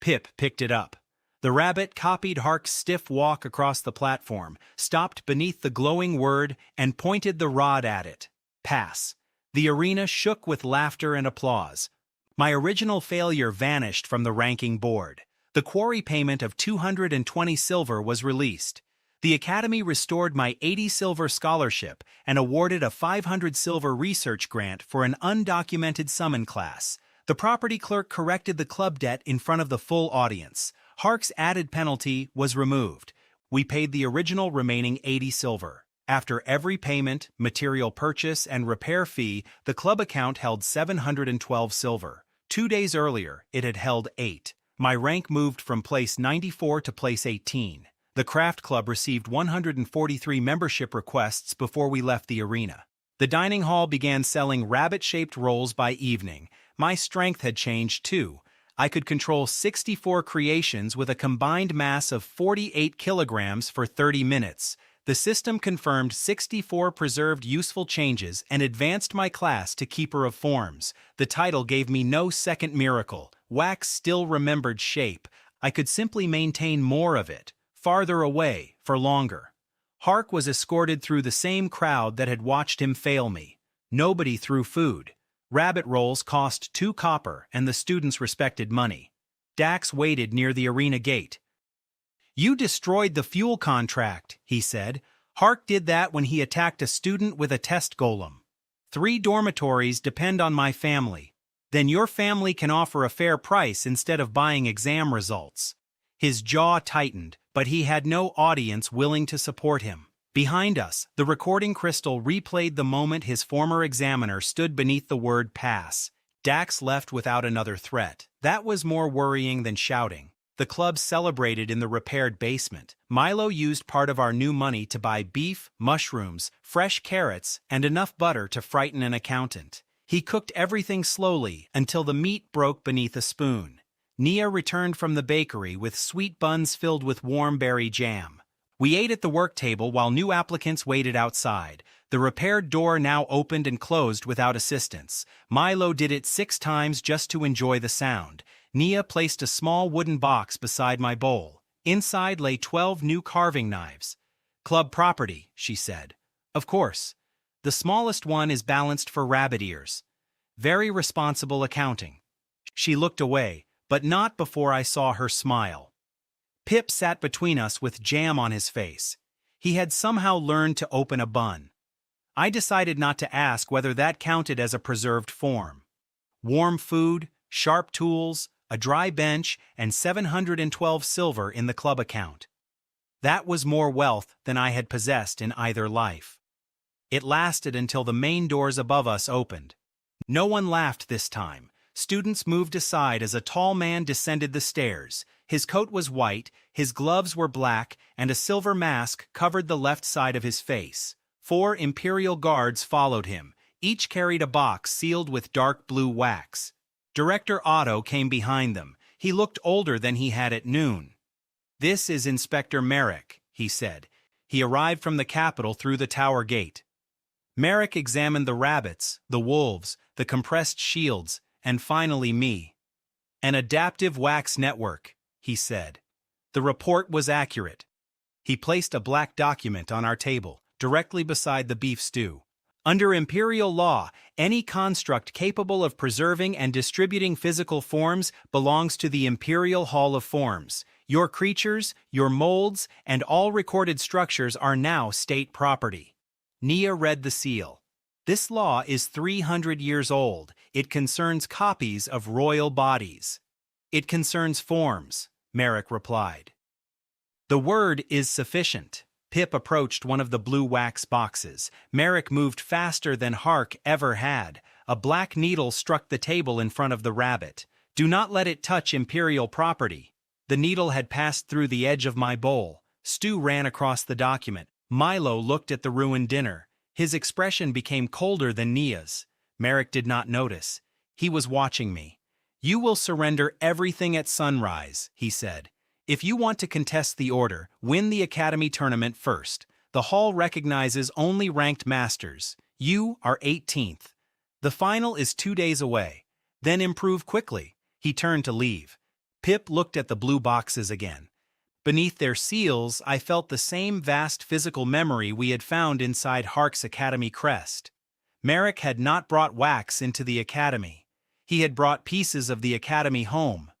Pip picked it up. The rabbit copied Hark's stiff walk across the platform, stopped beneath the glowing word, and pointed the rod at it. Pass. The arena shook with laughter and applause. My original failure vanished from the ranking board. The quarry payment of 220 silver was released. The Academy restored my 80 silver scholarship and awarded a 500 silver research grant for an undocumented summon class. The property clerk corrected the club debt in front of the full audience. Hark's added penalty was removed. We paid the original remaining 80 silver. After every payment, material purchase, and repair fee, the club account held 712 silver. 2 days earlier, it had held 8. My rank moved from place 94 to place 18. The craft club received 143 membership requests before we left the arena. The dining hall began selling rabbit-shaped rolls by evening. My strength had changed too. I could control 64 creations with a combined mass of 48 kilograms for 30 minutes. The system confirmed 64 preserved useful changes and advanced my class to Keeper of Forms. The title gave me no second miracle. Wax still remembered shape. I could simply maintain more of it, farther away, for longer. Hark was escorted through the same crowd that had watched him fail me. Nobody threw food. Rabbit rolls cost 2 copper, and the students respected money. Dax waited near the arena gate. "You destroyed the fuel contract," he said. "Hark did that when he attacked a student with a test golem. 3 dormitories depend on my family. Then your family can offer a fair price instead of buying exam results. His jaw tightened, but he had no audience willing to support him. Behind us, the recording crystal replayed the moment his former examiner stood beneath the word pass. Dax left without another threat. That was more worrying than shouting. The club celebrated in the repaired basement. Milo used part of our new money to buy beef, mushrooms, fresh carrots, and enough butter to frighten an accountant. He cooked everything slowly until the meat broke beneath a spoon. Nia returned from the bakery with sweet buns filled with warm berry jam. We ate at the work table while new applicants waited outside. The repaired door now opened and closed without assistance. Milo did it 6 times just to enjoy the sound. Nia placed a small wooden box beside my bowl. Inside lay 12 new carving knives. "Club property," she said. "Of course. The smallest one is balanced for rabbit ears. Very responsible accounting." She looked away, but not before I saw her smile. Pip sat between us with jam on his face. He had somehow learned to open a bun. I decided not to ask whether that counted as a preserved form. Warm food, sharp tools, a dry bench, and 712 silver in the club account. That was more wealth than I had possessed in either life. It lasted until the main doors above us opened. No one laughed this time. Students moved aside as a tall man descended the stairs. His coat was white, his gloves were black, and a silver mask covered the left side of his face. 4 Imperial guards followed him. Each carried a box sealed with dark blue wax. Director Otto came behind them. He looked older than he had at noon. "This is Inspector Merrick," he said. He arrived from the capital through the tower gate. Merrick examined the rabbits, the wolves, the compressed shields, and finally me. "An adaptive wax network," he said. The report was accurate. He placed a black document on our table, directly beside the beef stew. "Under Imperial law, any construct capable of preserving and distributing physical forms belongs to the Imperial Hall of Forms. Your creatures, your molds, and all recorded structures are now state property." Nia read the seal. "This law is 300 years old. It concerns copies of royal bodies." "It concerns forms," Merrick replied. "The word is sufficient." Pip approached one of the blue wax boxes. Merrick moved faster than Hark ever had. A black needle struck the table in front of the rabbit. "Do not let it touch Imperial property." The needle had passed through the edge of my bowl. Stew ran across the document. Milo looked at the ruined dinner. His expression became colder than Nia's. Merrick did not notice. He was watching me. "You will surrender everything at sunrise," he said. "If you want to contest the order, win the Academy tournament first. The hall recognizes only ranked masters. You are 18th. The final is 2 days away. Then improve quickly." He turned to leave. Pip looked at the blue boxes again. Beneath their seals, I felt the same vast physical memory we had found inside Hark's Academy crest. Merrick had not brought wax into the Academy. He had brought pieces of the Academy home.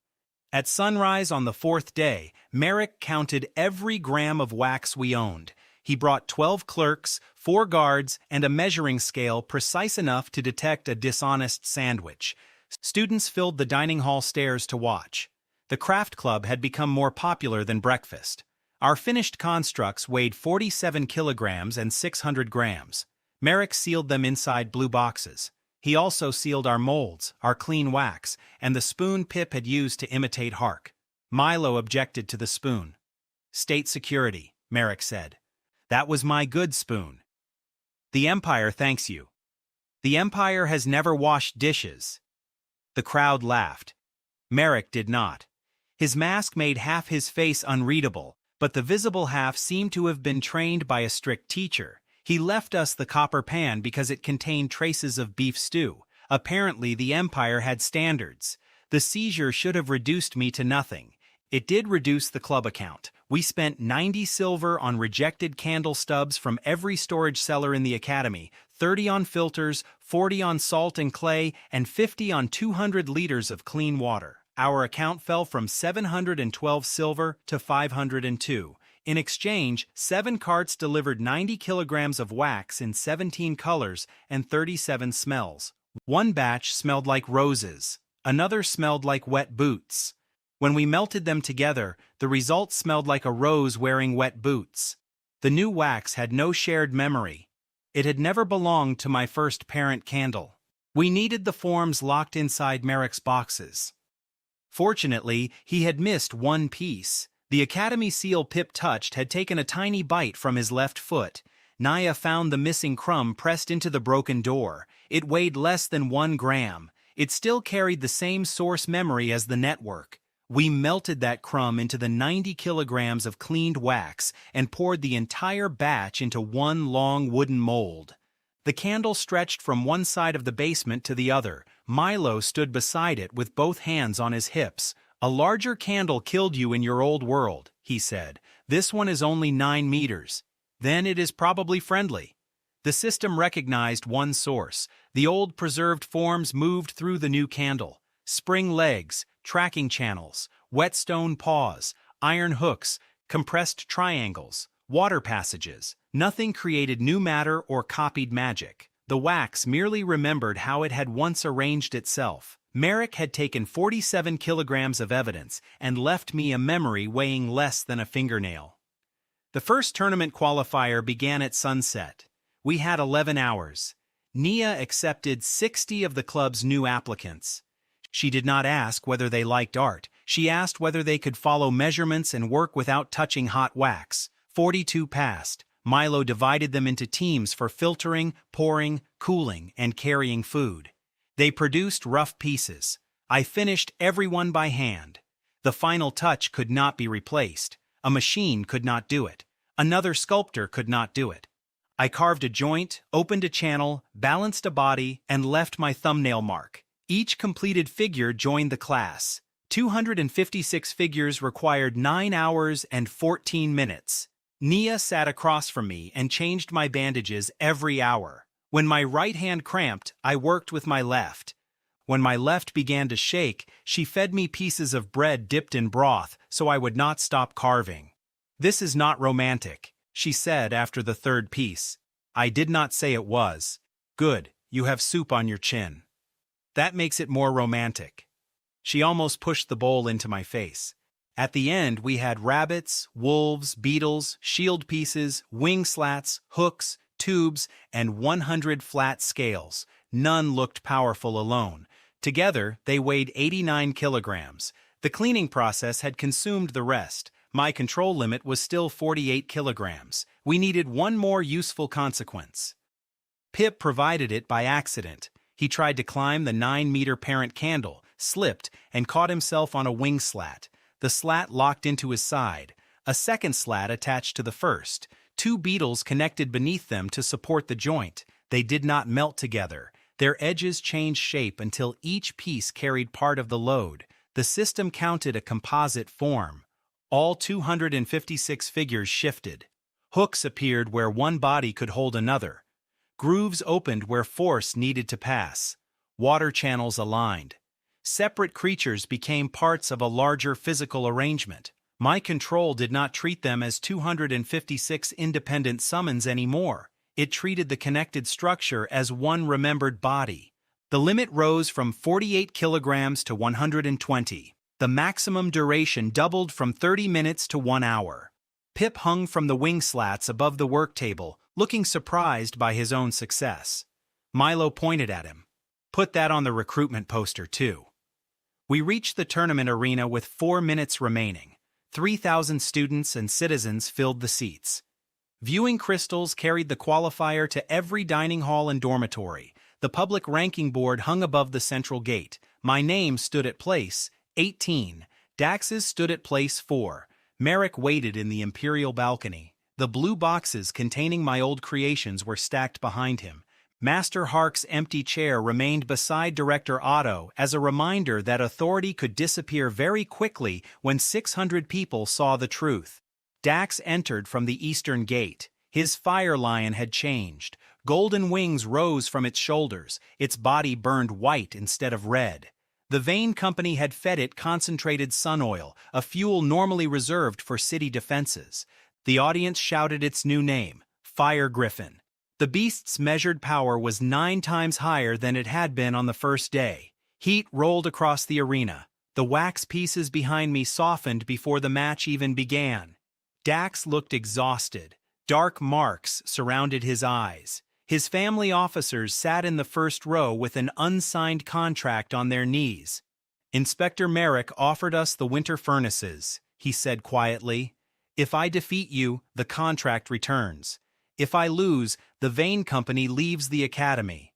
At sunrise on the 4th day, Merrick counted every gram of wax we owned. He brought 12 clerks, 4 guards, and a measuring scale precise enough to detect a dishonest sandwich. Students filled the dining hall stairs to watch. The craft club had become more popular than breakfast. Our finished constructs weighed 47 kilograms and 600 grams. Merrick sealed them inside blue boxes. He also sealed our molds, our clean wax, and the spoon Pip had used to imitate Hark. Milo objected to the spoon. "State security," Merrick said. "That was my good spoon." "The Empire thanks you." "The Empire has never washed dishes." The crowd laughed. Merrick did not. His mask made half his face unreadable, but the visible half seemed to have been trained by a strict teacher. He left us the copper pan because it contained traces of beef stew. Apparently, the Empire had standards. The seizure should have reduced me to nothing. It did reduce the club account. We spent 90 silver on rejected candle stubs from every storage cellar in the Academy, 30 on filters, 40 on salt and clay, and 50 on 200 liters of clean water. Our account fell from 712 silver to 502. In exchange, 7 carts delivered 90 kilograms of wax in 17 colors and 37 smells. One batch smelled like roses, another smelled like wet boots. When we melted them together, the result smelled like a rose wearing wet boots. The new wax had no shared memory. It had never belonged to my first parent candle. We needed the forms locked inside Merrick's boxes. Fortunately, he had missed one piece. The Academy seal Pip touched had taken a tiny bite from his left foot. Naya found the missing crumb pressed into the broken door. It weighed less than 1 gram. It still carried the same source memory as the network. We melted that crumb into the 90 kilograms of cleaned wax and poured the entire batch into one long wooden mold. The candle stretched from one side of the basement to the other. Milo stood beside it with both hands on his hips. "A larger candle killed you in your old world," he said. "This one is only 9 meters. Then it is probably friendly." The system recognized one source. The old preserved forms moved through the new candle. Spring legs, tracking channels, whetstone paws, iron hooks, compressed triangles, water passages. Nothing created new matter or copied magic. The wax merely remembered how it had once arranged itself. Merrick had taken 47 kilograms of evidence and left me a memory weighing less than a fingernail. The first tournament qualifier began at sunset. We had 11 hours. Nia accepted 60 of the club's new applicants. She did not ask whether they liked art. She asked whether they could follow measurements and work without touching hot wax. 42 passed. Milo divided them into teams for filtering, pouring, cooling, and carrying food. They produced rough pieces. I finished everyone by hand. The final touch could not be replaced. A machine could not do it. Another sculptor could not do it. I carved a joint, opened a channel, balanced a body, and left my thumbnail mark. Each completed figure joined the class. 256 figures required 9 hours and 14 minutes. Nia sat across from me and changed my bandages every hour. When my right hand cramped, I worked with my left. When my left began to shake, she fed me pieces of bread dipped in broth so I would not stop carving. "This is not romantic," she said after the third piece. I did not say it was. "Good, you have soup on your chin. That makes it more romantic." She almost pushed the bowl into my face. At the end, we had rabbits, wolves, beetles, shield pieces, wing slats, hooks, tubes, and 100 flat scales. None looked powerful alone. Together, they weighed 89 kilograms. The cleaning process had consumed the rest. My control limit was still 48 kilograms. We needed one more useful consequence. Pip provided it by accident. He tried to climb the 9-meter parent candle, slipped, and caught himself on a wing slat. The slat locked into his side. A second slat attached to the first. 2 beetles connected beneath them to support the joint. They did not melt together. Their edges changed shape until each piece carried part of the load. The system counted a composite form. All 256 figures shifted. Hooks appeared where one body could hold another. Grooves opened where force needed to pass. Water channels aligned. Separate creatures became parts of a larger physical arrangement. My control did not treat them as 256 independent summons anymore. It treated the connected structure as one remembered body. The limit rose from 48 kilograms to 120. The maximum duration doubled from 30 minutes to 1 hour. Pip hung from the wing slats above the work table, looking surprised by his own success. Milo pointed at him. "Put that on the recruitment poster, too." We reached the tournament arena with 4 minutes remaining. 3,000 students and citizens filled the seats. Viewing crystals carried the qualifier to every dining hall and dormitory. The public ranking board hung above the central gate. My name stood at place 18. Dax's stood at place 4. Merrick waited in the imperial balcony. The blue boxes containing my old creations were stacked behind him. Master Hark's empty chair remained beside Director Otto as a reminder that authority could disappear very quickly when 600 people saw the truth. Dax entered from the eastern gate. His fire lion had changed. Golden wings rose from its shoulders. Its body burned white instead of red. The Vane Company had fed it concentrated sun oil, a fuel normally reserved for city defenses. The audience shouted its new name, Fire Griffin. The beast's measured power was 9 times higher than it had been on the first day. Heat rolled across the arena. The wax pieces behind me softened before the match even began. Dax looked exhausted. Dark marks surrounded his eyes. His family officers sat in the first row with an unsigned contract on their knees. "Inspector Merrick offered us the winter furnaces," he said quietly. "If I defeat you, the contract returns. If I lose, the Vane Company leaves the academy."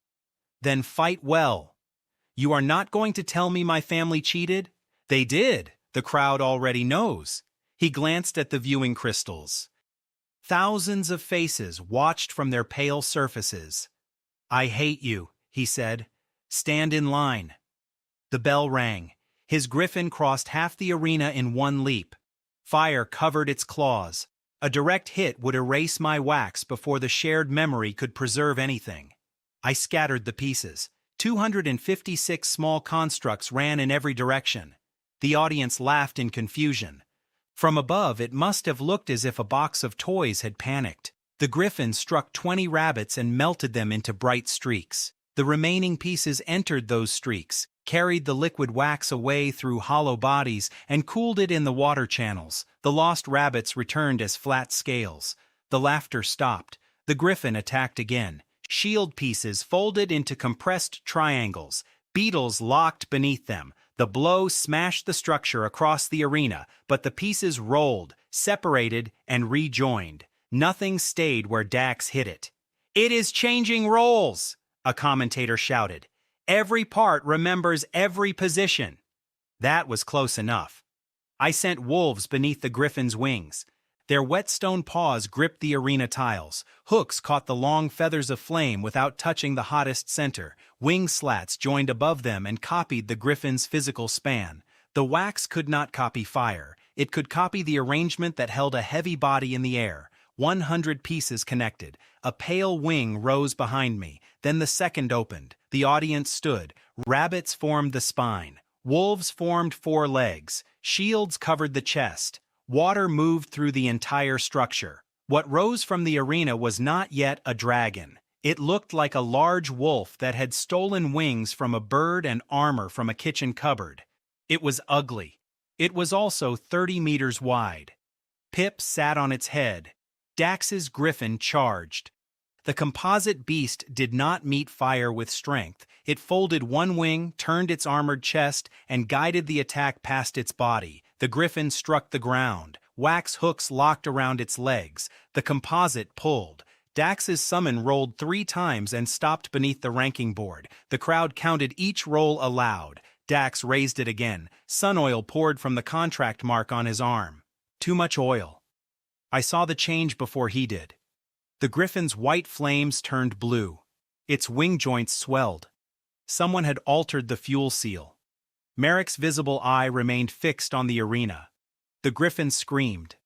"Then fight well." "You are not going to tell me my family cheated?" "They did. The crowd already knows." He glanced at the viewing crystals. Thousands of faces watched from their pale surfaces. "I hate you," he said. "Stand in line." The bell rang. His griffin crossed half the arena in one leap. Fire covered its claws. A direct hit would erase my wax before the shared memory could preserve anything. I scattered the pieces. 256 small constructs ran in every direction. The audience laughed in confusion. From above, it must have looked as if a box of toys had panicked. The griffin struck 20 rabbits and melted them into bright streaks. The remaining pieces entered those streaks, carried the liquid wax away through hollow bodies, and cooled it in the water channels. The lost rabbits returned as flat scales. The laughter stopped. The griffin attacked again. Shield pieces folded into compressed triangles. Beetles locked beneath them. The blow smashed the structure across the arena, but the pieces rolled, separated, and rejoined. Nothing stayed where Dax hit it. "It is changing roles," a commentator shouted. "Every part remembers every position." That was close enough. I sent wolves beneath the griffin's wings. Their whetstone paws gripped the arena tiles. Hooks caught the long feathers of flame without touching the hottest center. Wing slats joined above them and copied the griffin's physical span. The wax could not copy fire. It could copy the arrangement that held a heavy body in the air. 100 pieces connected. A pale wing rose behind me. Then the second opened. The audience stood. Rabbits formed the spine. Wolves formed 4 legs. Shields covered the chest. Water moved through the entire structure. What rose from the arena was not yet a dragon. It looked like a large wolf that had stolen wings from a bird and armor from a kitchen cupboard. It was ugly. It was also 30 meters wide. Pip sat on its head. Dax's griffin charged. The composite beast did not meet fire with strength. It folded one wing, turned its armored chest, and guided the attack past its body. The griffin struck the ground. Wax hooks locked around its legs. The composite pulled. Dax's summon rolled 3 times and stopped beneath the ranking board. The crowd counted each roll aloud. Dax raised it again. Sun oil poured from the contract mark on his arm. Too much oil. I saw the change before he did. The griffin's white flames turned blue. Its wing joints swelled. Someone had altered the fuel seal. Merrick's visible eye remained fixed on the arena. The griffin screamed.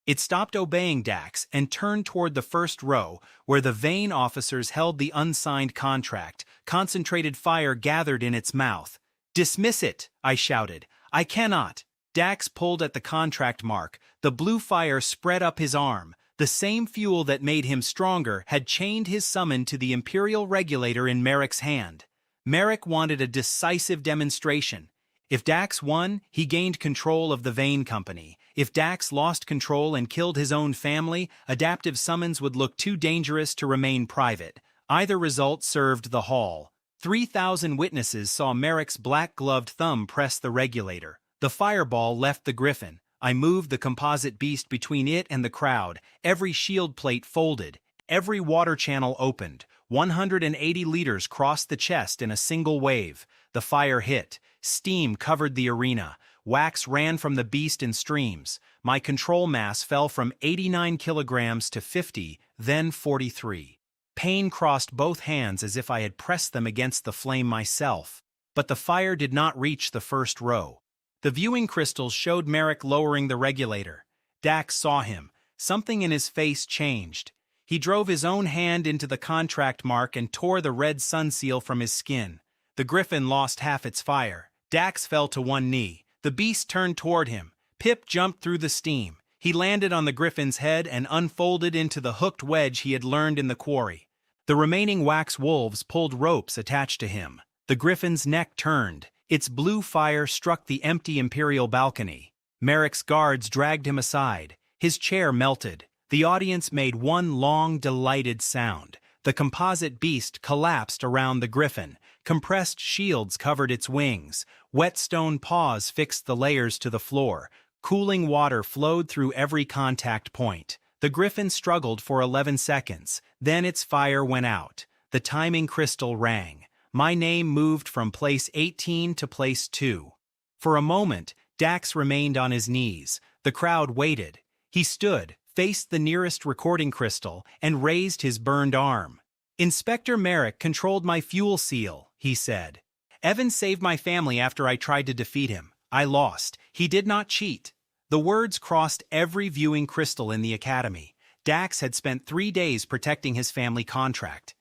It stopped obeying Dax and turned toward the first row, where the Vane officers held the unsigned contract. Concentrated fire gathered in its mouth. "Dismiss it," I shouted. "I cannot." Dax pulled at the contract mark. The blue fire spread up his arm. The same fuel that made him stronger had chained his summon to the Imperial regulator in Merrick's hand. Merrick wanted a decisive demonstration. If Dax won, he gained control of the Vane Company. If Dax lost control and killed his own family, adaptive summons would look too dangerous to remain private. Either result served the hall. 3,000 witnesses saw Merrick's black-gloved thumb press the regulator. The fireball left the griffin. I moved the composite beast between it and the crowd. Every shield plate folded. Every water channel opened. 180 liters crossed the chest in a single wave. The fire hit. Steam covered the arena. Wax ran from the beast in streams. My control mass fell from 89 kilograms to 50, then 43. Pain crossed both hands as if I had pressed them against the flame myself. But the fire did not reach the first row. The viewing crystals showed Merrick lowering the regulator. Dax saw him. Something in his face changed. He drove his own hand into the contract mark and tore the red sun seal from his skin. The griffin lost half its fire. Dax fell to one knee. The beast turned toward him. Pip jumped through the steam. He landed on the griffin's head and unfolded into the hooked wedge he had learned in the quarry. The remaining wax wolves pulled ropes attached to him. The griffin's neck turned. Its blue fire struck the empty Imperial balcony. Merrick's guards dragged him aside. His chair melted. The audience made one long, delighted sound. The composite beast collapsed around the griffin. Compressed shields covered its wings. Wet stone paws fixed the layers to the floor. Cooling water flowed through every contact point. The griffin struggled for 11 seconds. Then its fire went out. The timing crystal rang. My name moved from place 18 to place 2. For a moment, Dax remained on his knees. The crowd waited. He stood, faced the nearest recording crystal, and raised his burned arm. "Inspector Merrick controlled my fuel seal," he said. "Evan saved my family after I tried to defeat him. I lost. He did not cheat." The words crossed every viewing crystal in the academy. Dax had spent 3 days protecting his family contract.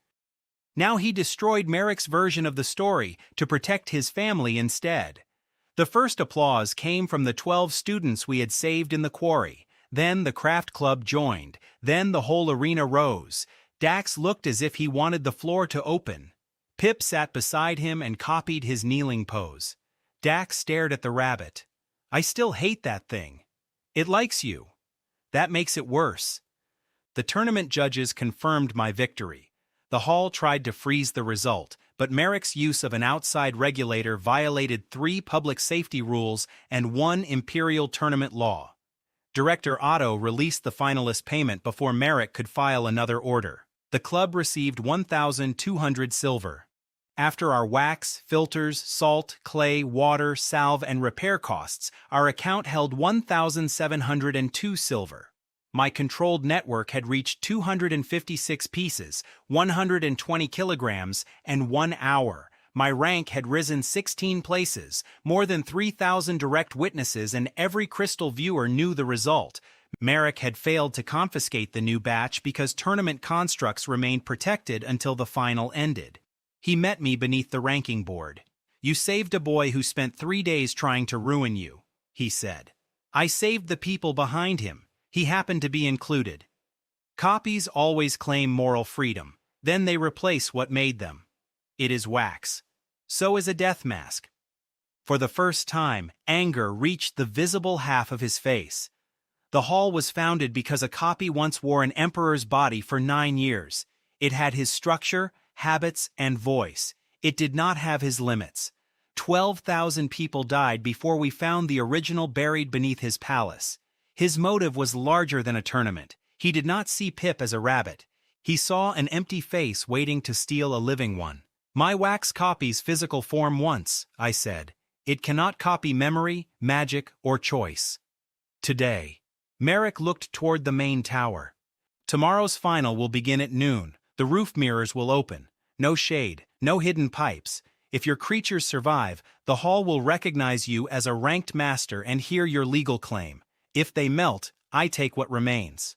Now he destroyed Merrick's version of the story to protect his family instead. The first applause came from the 12 students we had saved in the quarry. Then the craft club joined. Then the whole arena rose. Dax looked as if he wanted the floor to open. Pip sat beside him and copied his kneeling pose. Dax stared at the rabbit. "I still hate that thing. It likes you. That makes it worse." The tournament judges confirmed my victory. The hall tried to freeze the result, but Merrick's use of an outside regulator violated 3 public safety rules and 1 Imperial tournament law. Director Otto released the finalist payment before Merrick could file another order. The club received 1,200 silver. After our wax, filters, salt, clay, water, salve, and repair costs, our account held 1,702 silver. My controlled network had reached 256 pieces, 120 kilograms, and 1 hour. My rank had risen 16 places, more than 3,000 direct witnesses, and every crystal viewer knew the result. Merrick had failed to confiscate the new batch because tournament constructs remained protected until the final ended. He met me beneath the ranking board. "You saved a boy who spent 3 days trying to ruin you," he said. "I saved the people behind him. He happened to be included." Copies always claim moral freedom. Then they replace what made them. It is wax. So is a death mask. For the first time, anger reached the visible half of his face. The hall was founded because a copy once wore an emperor's body for 9 years. It had his structure, habits, and voice. It did not have his limits. 12,000 people died before we found the original buried beneath his palace. His motive was larger than a tournament. He did not see Pip as a rabbit. He saw an empty face waiting to steal a living one. "My wax copies physical form once," I said. "It cannot copy memory, magic, or choice." Today. Merrick looked toward the main tower. "Tomorrow's final will begin at noon. The roof mirrors will open. No shade, no hidden pipes. If your creatures survive, the hall will recognize you as a ranked master and hear your legal claim. If they melt, I take what remains."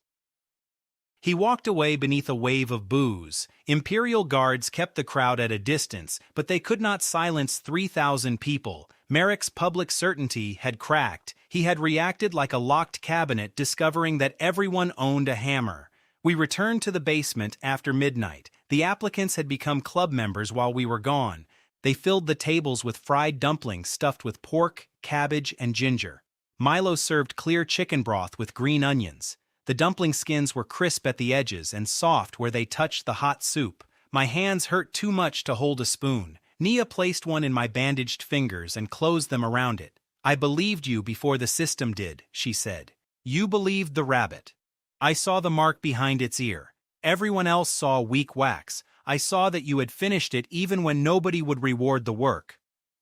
He walked away beneath a wave of boos. Imperial guards kept the crowd at a distance, but they could not silence 3,000 people. Merrick's public certainty had cracked. He had reacted like a locked cabinet, discovering that everyone owned a hammer. We returned to the basement after midnight. The applicants had become club members while we were gone. They filled the tables with fried dumplings stuffed with pork, cabbage, and ginger. Milo served clear chicken broth with green onions. The dumpling skins were crisp at the edges and soft where they touched the hot soup. My hands hurt too much to hold a spoon. Nia placed one in my bandaged fingers and closed them around it. "I believed you before the system did," she said. "You believed the rabbit. I saw the mark behind its ear. Everyone else saw weak wax. I saw that you had finished it even when nobody would reward the work."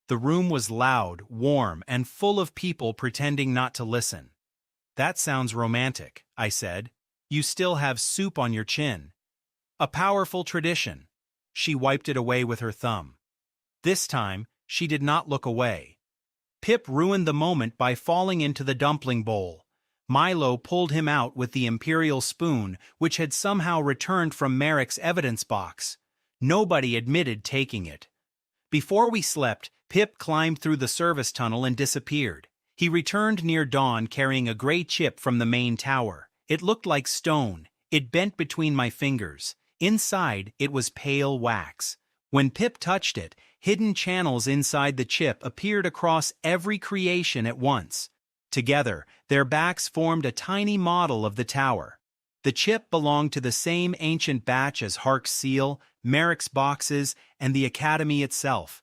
The room was loud, warm, and full of people pretending not to listen. "That sounds romantic," I said. "You still have soup on your chin." "A powerful tradition." She wiped it away with her thumb. This time, she did not look away. Pip ruined the moment by falling into the dumpling bowl. Milo pulled him out with the imperial spoon, which had somehow returned from Merrick's evidence box. Nobody admitted taking it. Before we slept, Pip climbed through the service tunnel and disappeared. He returned near dawn carrying a gray chip from the main tower. It looked like stone. It bent between my fingers. Inside, it was pale wax. When Pip touched it, hidden channels inside the chip appeared across every creation at once. Together, their backs formed a tiny model of the tower. The chip belonged to the same ancient batch as Hark's seal, Merrick's boxes, and the Academy itself.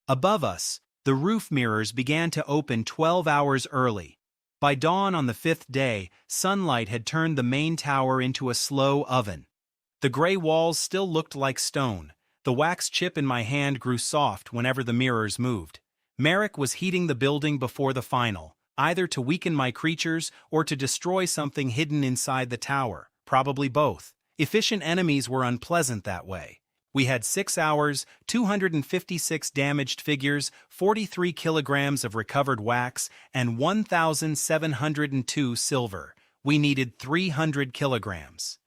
Above us, the roof mirrors began to open 12 hours early. By dawn on the 5th day, sunlight had turned the main tower into a slow oven. The gray walls still looked like stone. The wax chip in my hand grew soft whenever the mirrors moved. Merrick was heating the building before the final, either to weaken my creatures or to destroy something hidden inside the tower, probably both. Efficient enemies were unpleasant that way. We had 6 hours, 256 damaged figures, 43 kilograms of recovered wax, and 1,702 silver. We needed 300 kilograms.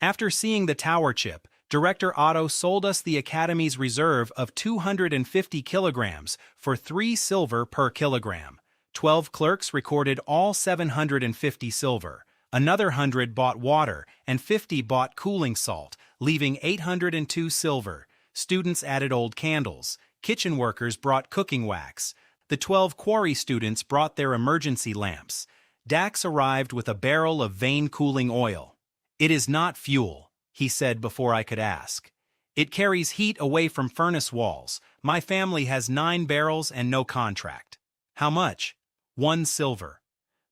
After seeing the tower chip, Director Otto sold us the Academy's reserve of 250 kilograms for 3 silver per kilogram. 12 clerks recorded all 750 silver. Another 100 bought water, and 50 bought cooling salt, leaving 802 silver. Students added old candles. Kitchen workers brought cooking wax. The 12 quarry students brought their emergency lamps. Dax arrived with a barrel of vein cooling oil. "It is not fuel," he said before I could ask. "It carries heat away from furnace walls. My family has 9 barrels and no contract." "How much?" 1 silver.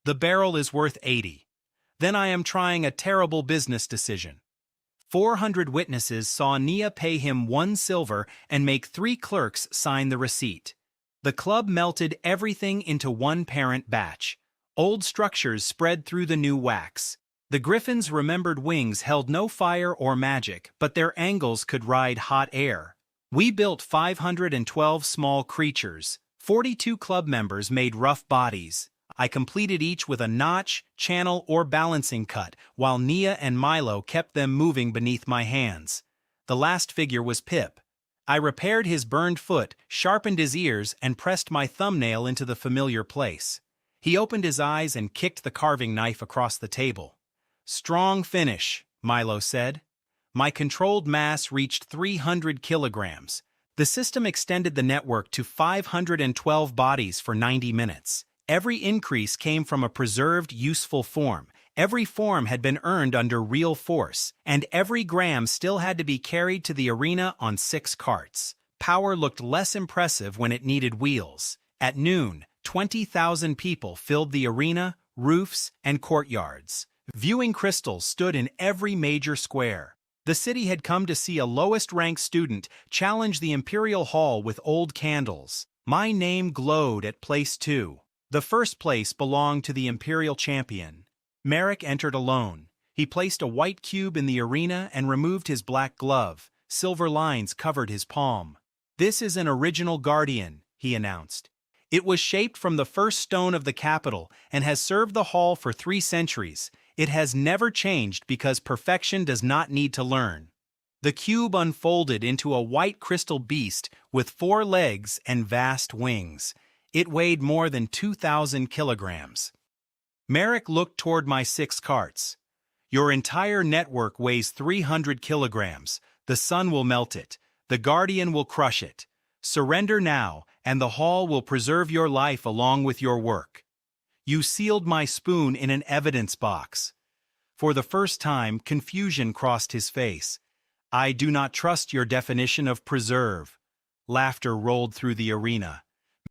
"The barrel is worth 80. Then I am trying a terrible business decision." 400 witnesses saw Nia pay him 1 silver and make 3 clerks sign the receipt. The club melted everything into one parent batch. Old structures spread through the new wax. The Griffin's remembered wings held no fire or magic, but their angles could ride hot air. We built 512 small creatures. 42 club members made rough bodies. I completed each with a notch, channel, or balancing cut, while Nia and Milo kept them moving beneath my hands. The last figure was Pip. I repaired his burned foot, sharpened his ears, and pressed my thumbnail into the familiar place. He opened his eyes and kicked the carving knife across the table. "Strong finish," Milo said. My controlled mass reached 300 kilograms. The system extended the network to 512 bodies for 90 minutes. Every increase came from a preserved, useful form. Every form had been earned under real force, and every gram still had to be carried to the arena on 6 carts. Power looked less impressive when it needed wheels. At noon, 20,000 people filled the arena, roofs, and courtyards. Viewing crystals stood in every major square. The city had come to see a lowest-ranked student challenge the Imperial Hall with old candles. My name glowed at place 2. The first place belonged to the Imperial Champion. Merrick entered alone. He placed a white cube in the arena and removed his black glove. Silver lines covered his palm. "This is an original Guardian," he announced. "It was shaped from the first stone of the capital and has served the hall for 3 centuries. It has never changed because perfection does not need to learn." The cube unfolded into a white crystal beast with 4 legs and vast wings. It weighed more than 2,000 kilograms. Merrick looked toward my 6 carts. "Your entire network weighs 300 kilograms. The sun will melt it. The Guardian will crush it. Surrender now, and the hall will preserve your life along with your work." You sealed my spoon in an evidence box. For the first time, confusion crossed his face. "I do not trust your definition of preserve." Laughter rolled through the arena.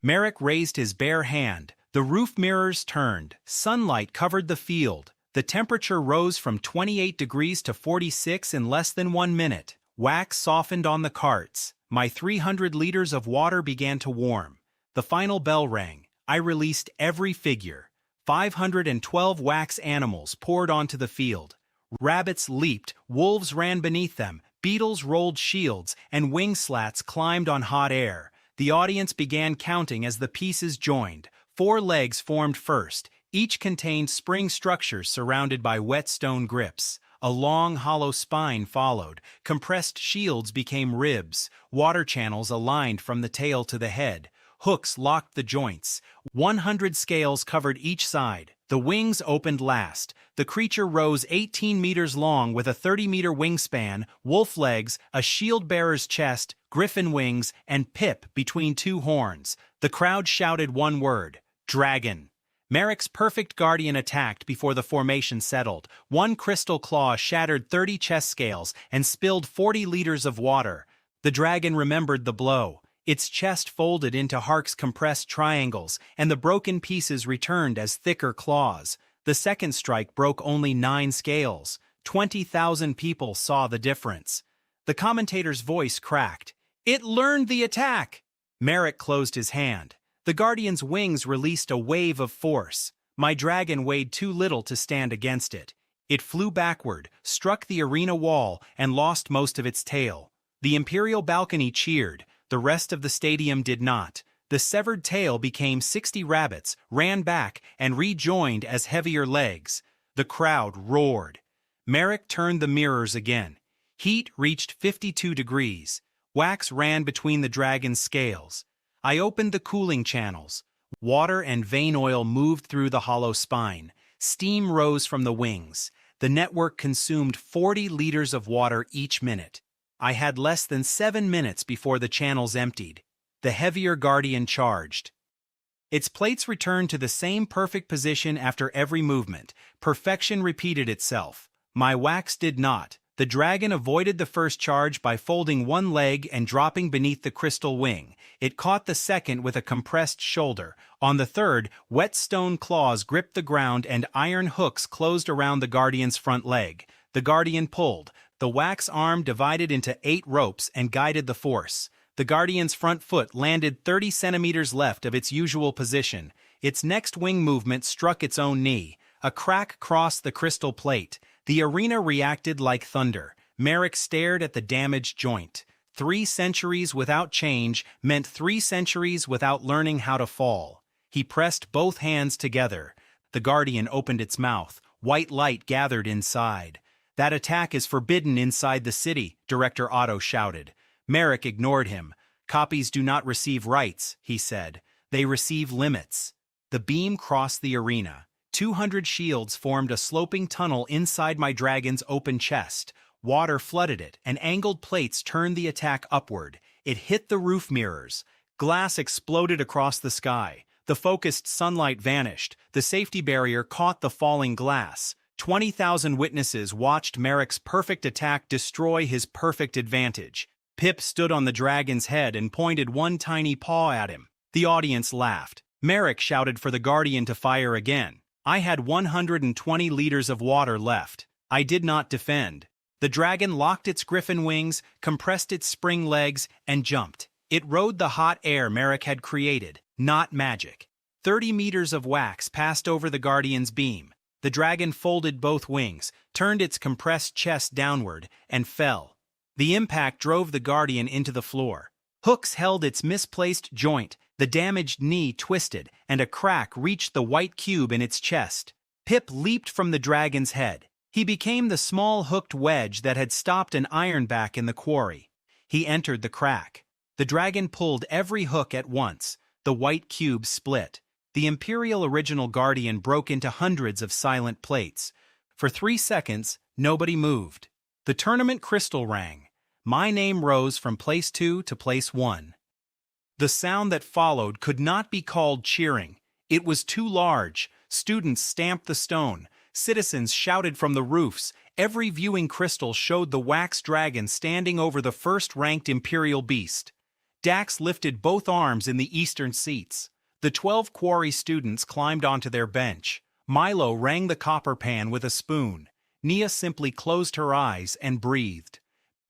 Merrick raised his bare hand. The roof mirrors turned. Sunlight covered the field. The temperature rose from 28 degrees to 46 in less than 1 minute. Wax softened on the carts. My 300 liters of water began to warm. The final bell rang. I released every figure. 512 wax animals poured onto the field. Rabbits leaped, wolves ran beneath them, beetles rolled shields, and wing slats climbed on hot air. The audience began counting as the pieces joined. 4 legs formed first. Each contained spring structures surrounded by wet stone grips. A long, hollow spine followed. Compressed shields became ribs. Water channels aligned from the tail to the head. Hooks locked the joints. 100 scales covered each side. The wings opened last. The creature rose 18 meters long with a 30-meter wingspan, wolf legs, a shield-bearer's chest, griffin wings, and Pip between two horns. The crowd shouted one word: dragon. Merrick's perfect guardian attacked before the formation settled. One crystal claw shattered 30 chest scales and spilled 40 liters of water. The dragon remembered the blow. Its chest folded into Hark's compressed triangles, and the broken pieces returned as thicker claws. The second strike broke only 9 scales. 20,000 people saw the difference. The commentator's voice cracked. It learned the attack! Merrick closed his hand. The Guardian's wings released a wave of force. My dragon weighed too little to stand against it. It flew backward, struck the arena wall, and lost most of its tail. The Imperial balcony cheered. The rest of the stadium did not. The severed tail became 60 rabbits, ran back, and rejoined as heavier legs. The crowd roared. Merrick turned the mirrors again. Heat reached 52 degrees. Wax ran between the dragon's scales. I opened the cooling channels. Water and vein oil moved through the hollow spine. Steam rose from the wings. The network consumed 40 liters of water each minute. I had less than 7 minutes before the channels emptied. The heavier Guardian charged. Its plates returned to the same perfect position after every movement. Perfection repeated itself. My wax did not. The dragon avoided the first charge by folding one leg and dropping beneath the crystal wing. It caught the second with a compressed shoulder. On the third, wet stone claws gripped the ground and iron hooks closed around the Guardian's front leg. The Guardian pulled. The wax arm divided into 8 ropes and guided the force. The Guardian's front foot landed 30 centimeters left of its usual position. Its next wing movement struck its own knee. A crack crossed the crystal plate. The arena reacted like thunder. Merrick stared at the damaged joint. 3 centuries without change meant 3 centuries without learning how to fall. He pressed both hands together. The Guardian opened its mouth. White light gathered inside. That attack is forbidden inside the city, Director Otto shouted. Merrick ignored him. Copies do not receive rights, he said. They receive limits. The beam crossed the arena. 200 shields formed a sloping tunnel inside my dragon's open chest. Water flooded it, and angled plates turned the attack upward. It hit the roof mirrors. Glass exploded across the sky. The focused sunlight vanished. The safety barrier caught the falling glass. 20,000 witnesses watched Merrick's perfect attack destroy his perfect advantage. Pip stood on the dragon's head and pointed one tiny paw at him. The audience laughed. Merrick shouted for the Guardian to fire again. I had 120 liters of water left. I did not defend. The dragon locked its griffin wings, compressed its spring legs, and jumped. It rode the hot air Merrick had created, not magic. 30 meters of wax passed over the Guardian's beam. The dragon folded both wings, turned its compressed chest downward, and fell. The impact drove the Guardian into the floor. Hooks held its misplaced joint. The damaged knee twisted, and a crack reached the white cube in its chest. Pip leaped from the dragon's head. He became the small hooked wedge that had stopped an ironback in the quarry. He entered the crack. The dragon pulled every hook at once. The white cube split. The Imperial Original Guardian broke into hundreds of silent plates. For 3 seconds, nobody moved. The tournament crystal rang. My name rose from place 2 to place 1. The sound that followed could not be called cheering. It was too large. Students stamped the stone. Citizens shouted from the roofs. Every viewing crystal showed the wax dragon standing over the first-ranked Imperial beast. Dax lifted both arms in the eastern seats. The 12 quarry students climbed onto their bench. Milo rang the copper pan with a spoon. Nia simply closed her eyes and breathed.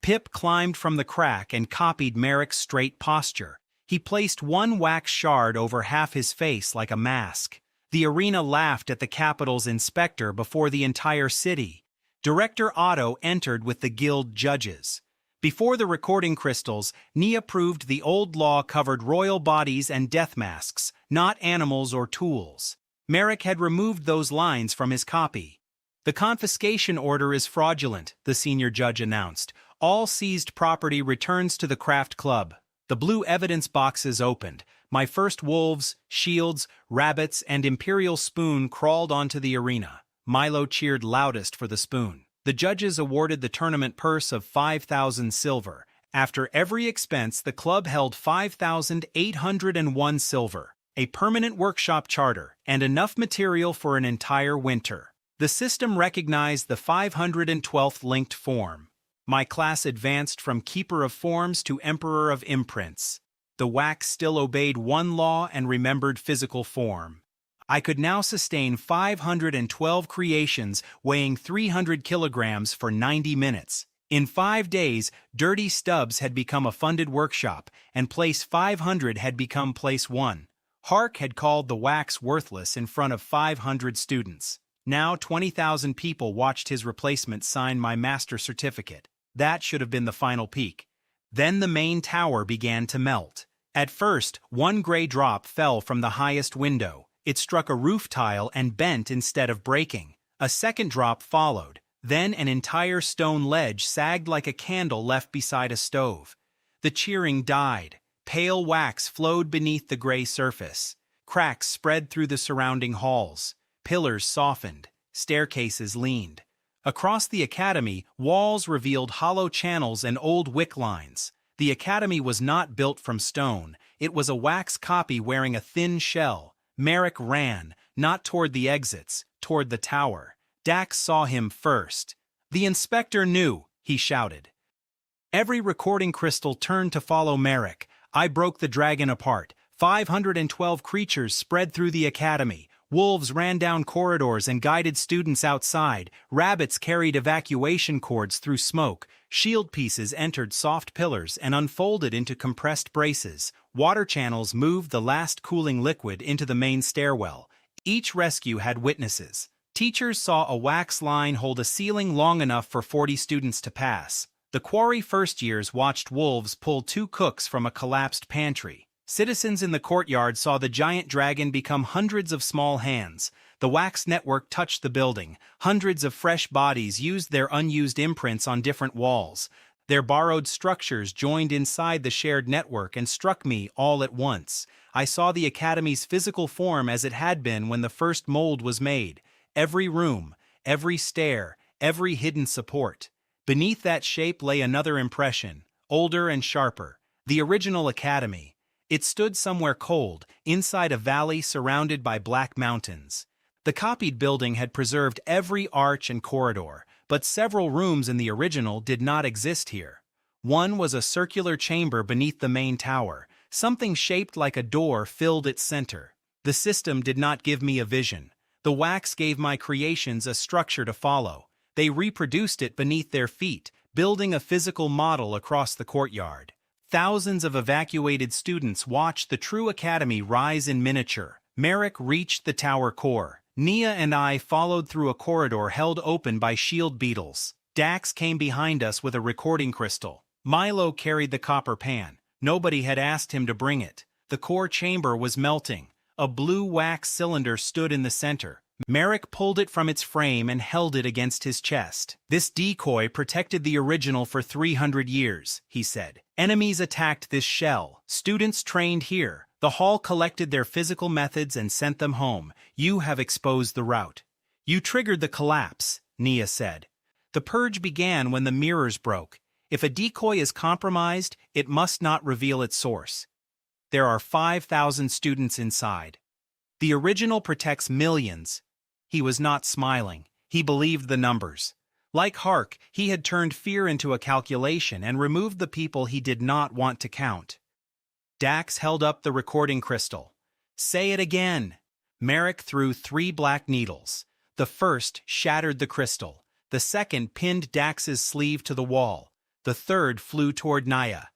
Pip climbed from the crack and copied Merrick's straight posture. He placed one wax shard over half his face like a mask. The arena laughed at the Capitol's inspector before the entire city. Director Otto entered with the guild judges. Before the recording crystals, Nia proved the old law covered royal bodies and death masks, not animals or tools. Merrick had removed those lines from his copy. The confiscation order is fraudulent, the senior judge announced. All seized property returns to the craft club. The blue evidence boxes opened. My first wolves, shields, rabbits, and imperial spoon crawled onto the arena. Milo cheered loudest for the spoon. The judges awarded the tournament purse of 5,000 silver. After every expense, the club held 5,801 silver, a permanent workshop charter, and enough material for an entire winter. The system recognized the 512th linked form. My class advanced from Keeper of Forms to Emperor of Imprints. The wax still obeyed one law and remembered physical form. I could now sustain 512 creations weighing 300 kilograms for 90 minutes. In 5 days, Dirty Stubbs had become a funded workshop, and Place 500 had become Place 1. Hark had called the wax worthless in front of 500 students. Now 20,000 people watched his replacement sign my master certificate. That should have been the final peak. Then the main tower began to melt. At first, one gray drop fell from the highest window. It struck a roof tile and bent instead of breaking. A second drop followed. Then an entire stone ledge sagged like a candle left beside a stove. The cheering died. Pale wax flowed beneath the gray surface. Cracks spread through the surrounding halls. Pillars softened. Staircases leaned. Across the academy, walls revealed hollow channels and old wick lines. The academy was not built from stone. It was a wax copy wearing a thin shell. Merrick ran, not toward the exits, toward the tower. Dax saw him first. "The inspector knew," he shouted. Every recording crystal turned to follow Merrick. I broke the dragon apart. 512 creatures spread through the academy. Wolves ran down corridors and guided students outside. Rabbits carried evacuation cords through smoke. Shield pieces entered soft pillars and unfolded into compressed braces. Water channels moved the last cooling liquid into the main stairwell. Each rescue had witnesses. Teachers saw a wax line hold a ceiling long enough for 40 students to pass. The quarry first years watched wolves pull 2 cooks from a collapsed pantry. Citizens in the courtyard saw the giant dragon become hundreds of small hands. The wax network touched the building. Hundreds of fresh bodies used their unused imprints on different walls. Their borrowed structures joined inside the shared network and struck me all at once. I saw the academy's physical form as it had been when the first mold was made. Every room, every stair, every hidden support. Beneath that shape lay another impression, older and sharper. The original academy. It stood somewhere cold, inside a valley surrounded by black mountains. The copied building had preserved every arch and corridor, but several rooms in the original did not exist here. One was a circular chamber beneath the main tower. Something shaped like a door filled its center. The system did not give me a vision. The wax gave my creations a structure to follow. They reproduced it beneath their feet, building a physical model across the courtyard. Thousands of evacuated students watched the true academy rise in miniature. Merrick reached the tower core. Nia and I followed through a corridor held open by shield beetles. Dax came behind us with a recording crystal. Milo carried the copper pan. Nobody had asked him to bring it. The core chamber was melting. A blue wax cylinder stood in the center. Merrick pulled it from its frame and held it against his chest. "This decoy protected the original for 300 years, he said. "Enemies attacked this shell. Students trained here. The hall collected their physical methods and sent them home. You have exposed the route." "You triggered the collapse," Nia said. "The purge began when the mirrors broke. If a decoy is compromised, it must not reveal its source. There are 5,000 students inside. The original protects millions." He was not smiling. He believed the numbers. Like Hark, he had turned fear into a calculation and removed the people he did not want to count. Dax held up the recording crystal. "Say it again." Merrick threw 3 black needles. The first shattered the crystal. The second pinned Dax's sleeve to the wall. The third flew toward Naya.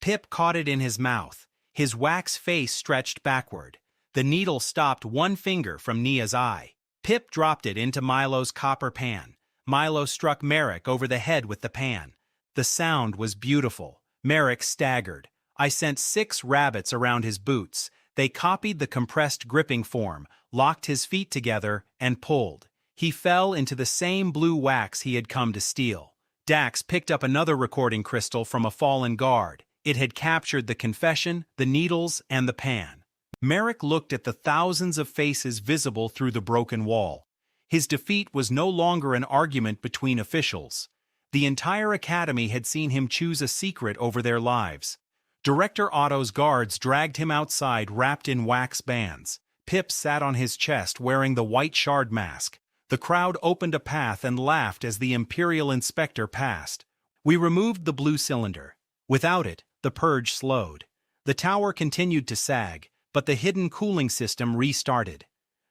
Pip caught it in his mouth. His wax face stretched backward. The needle stopped 1 finger from Nia's eye. Pip dropped it into Milo's copper pan. Milo struck Merrick over the head with the pan. The sound was beautiful. Merrick staggered. I sent 6 rabbits around his boots. They copied the compressed gripping form, locked his feet together, and pulled. He fell into the same blue wax he had come to steal. Dax picked up another recording crystal from a fallen guard. It had captured the confession, the needles, and the pan. Merrick looked at the thousands of faces visible through the broken wall. His defeat was no longer an argument between officials. The entire academy had seen him choose a secret over their lives. Director Otto's guards dragged him outside wrapped in wax bands. Pip sat on his chest wearing the white shard mask. The crowd opened a path and laughed as the Imperial Inspector passed. We removed the blue cylinder. Without it, the purge slowed. The tower continued to sag, but the hidden cooling system restarted.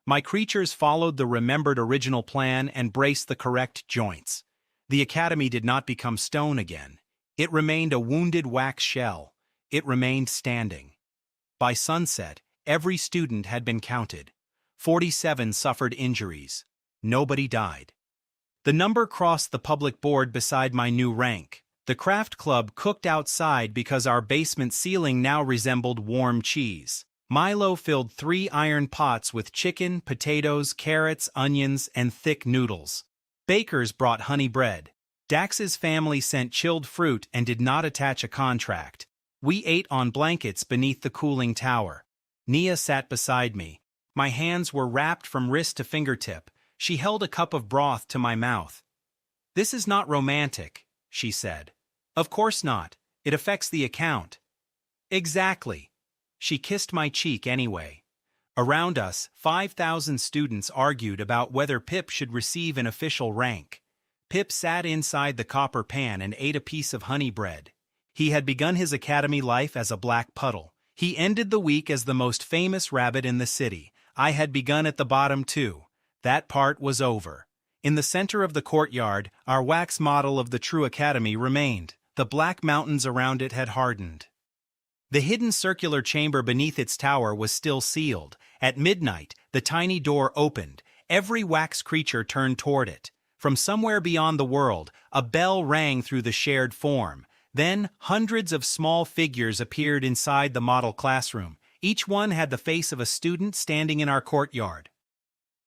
My creatures followed the remembered original plan and braced the correct joints. The academy did not become stone again. It remained a wounded wax shell. It remained standing. By sunset, every student had been counted. 47 suffered injuries. Nobody died. The number crossed the public board beside my new rank. The craft club cooked outside because our basement ceiling now resembled warm cheese. Milo filled 3 iron pots with chicken, potatoes, carrots, onions, and thick noodles. Bakers brought honey bread. Dax's family sent chilled fruit and did not attach a contract. We ate on blankets beneath the cooling tower. Nia sat beside me. My hands were wrapped from wrist to fingertip. She held a cup of broth to my mouth. "This is not romantic," she said. "Of course not. It affects the account." "Exactly." She kissed my cheek anyway. Around us, 5,000 students argued about whether Pip should receive an official rank. Pip sat inside the copper pan and ate a piece of honey bread. He had begun his academy life as a black puddle. He ended the week as the most famous rabbit in the city. I had begun at the bottom too. That part was over. In the center of the courtyard, our wax model of the true academy remained. The black mountains around it had hardened. The hidden circular chamber beneath its tower was still sealed. At midnight, the tiny door opened. Every wax creature turned toward it. From somewhere beyond the world, a bell rang through the shared form. Then, hundreds of small figures appeared inside the model classroom. Each one had the face of a student standing in our courtyard.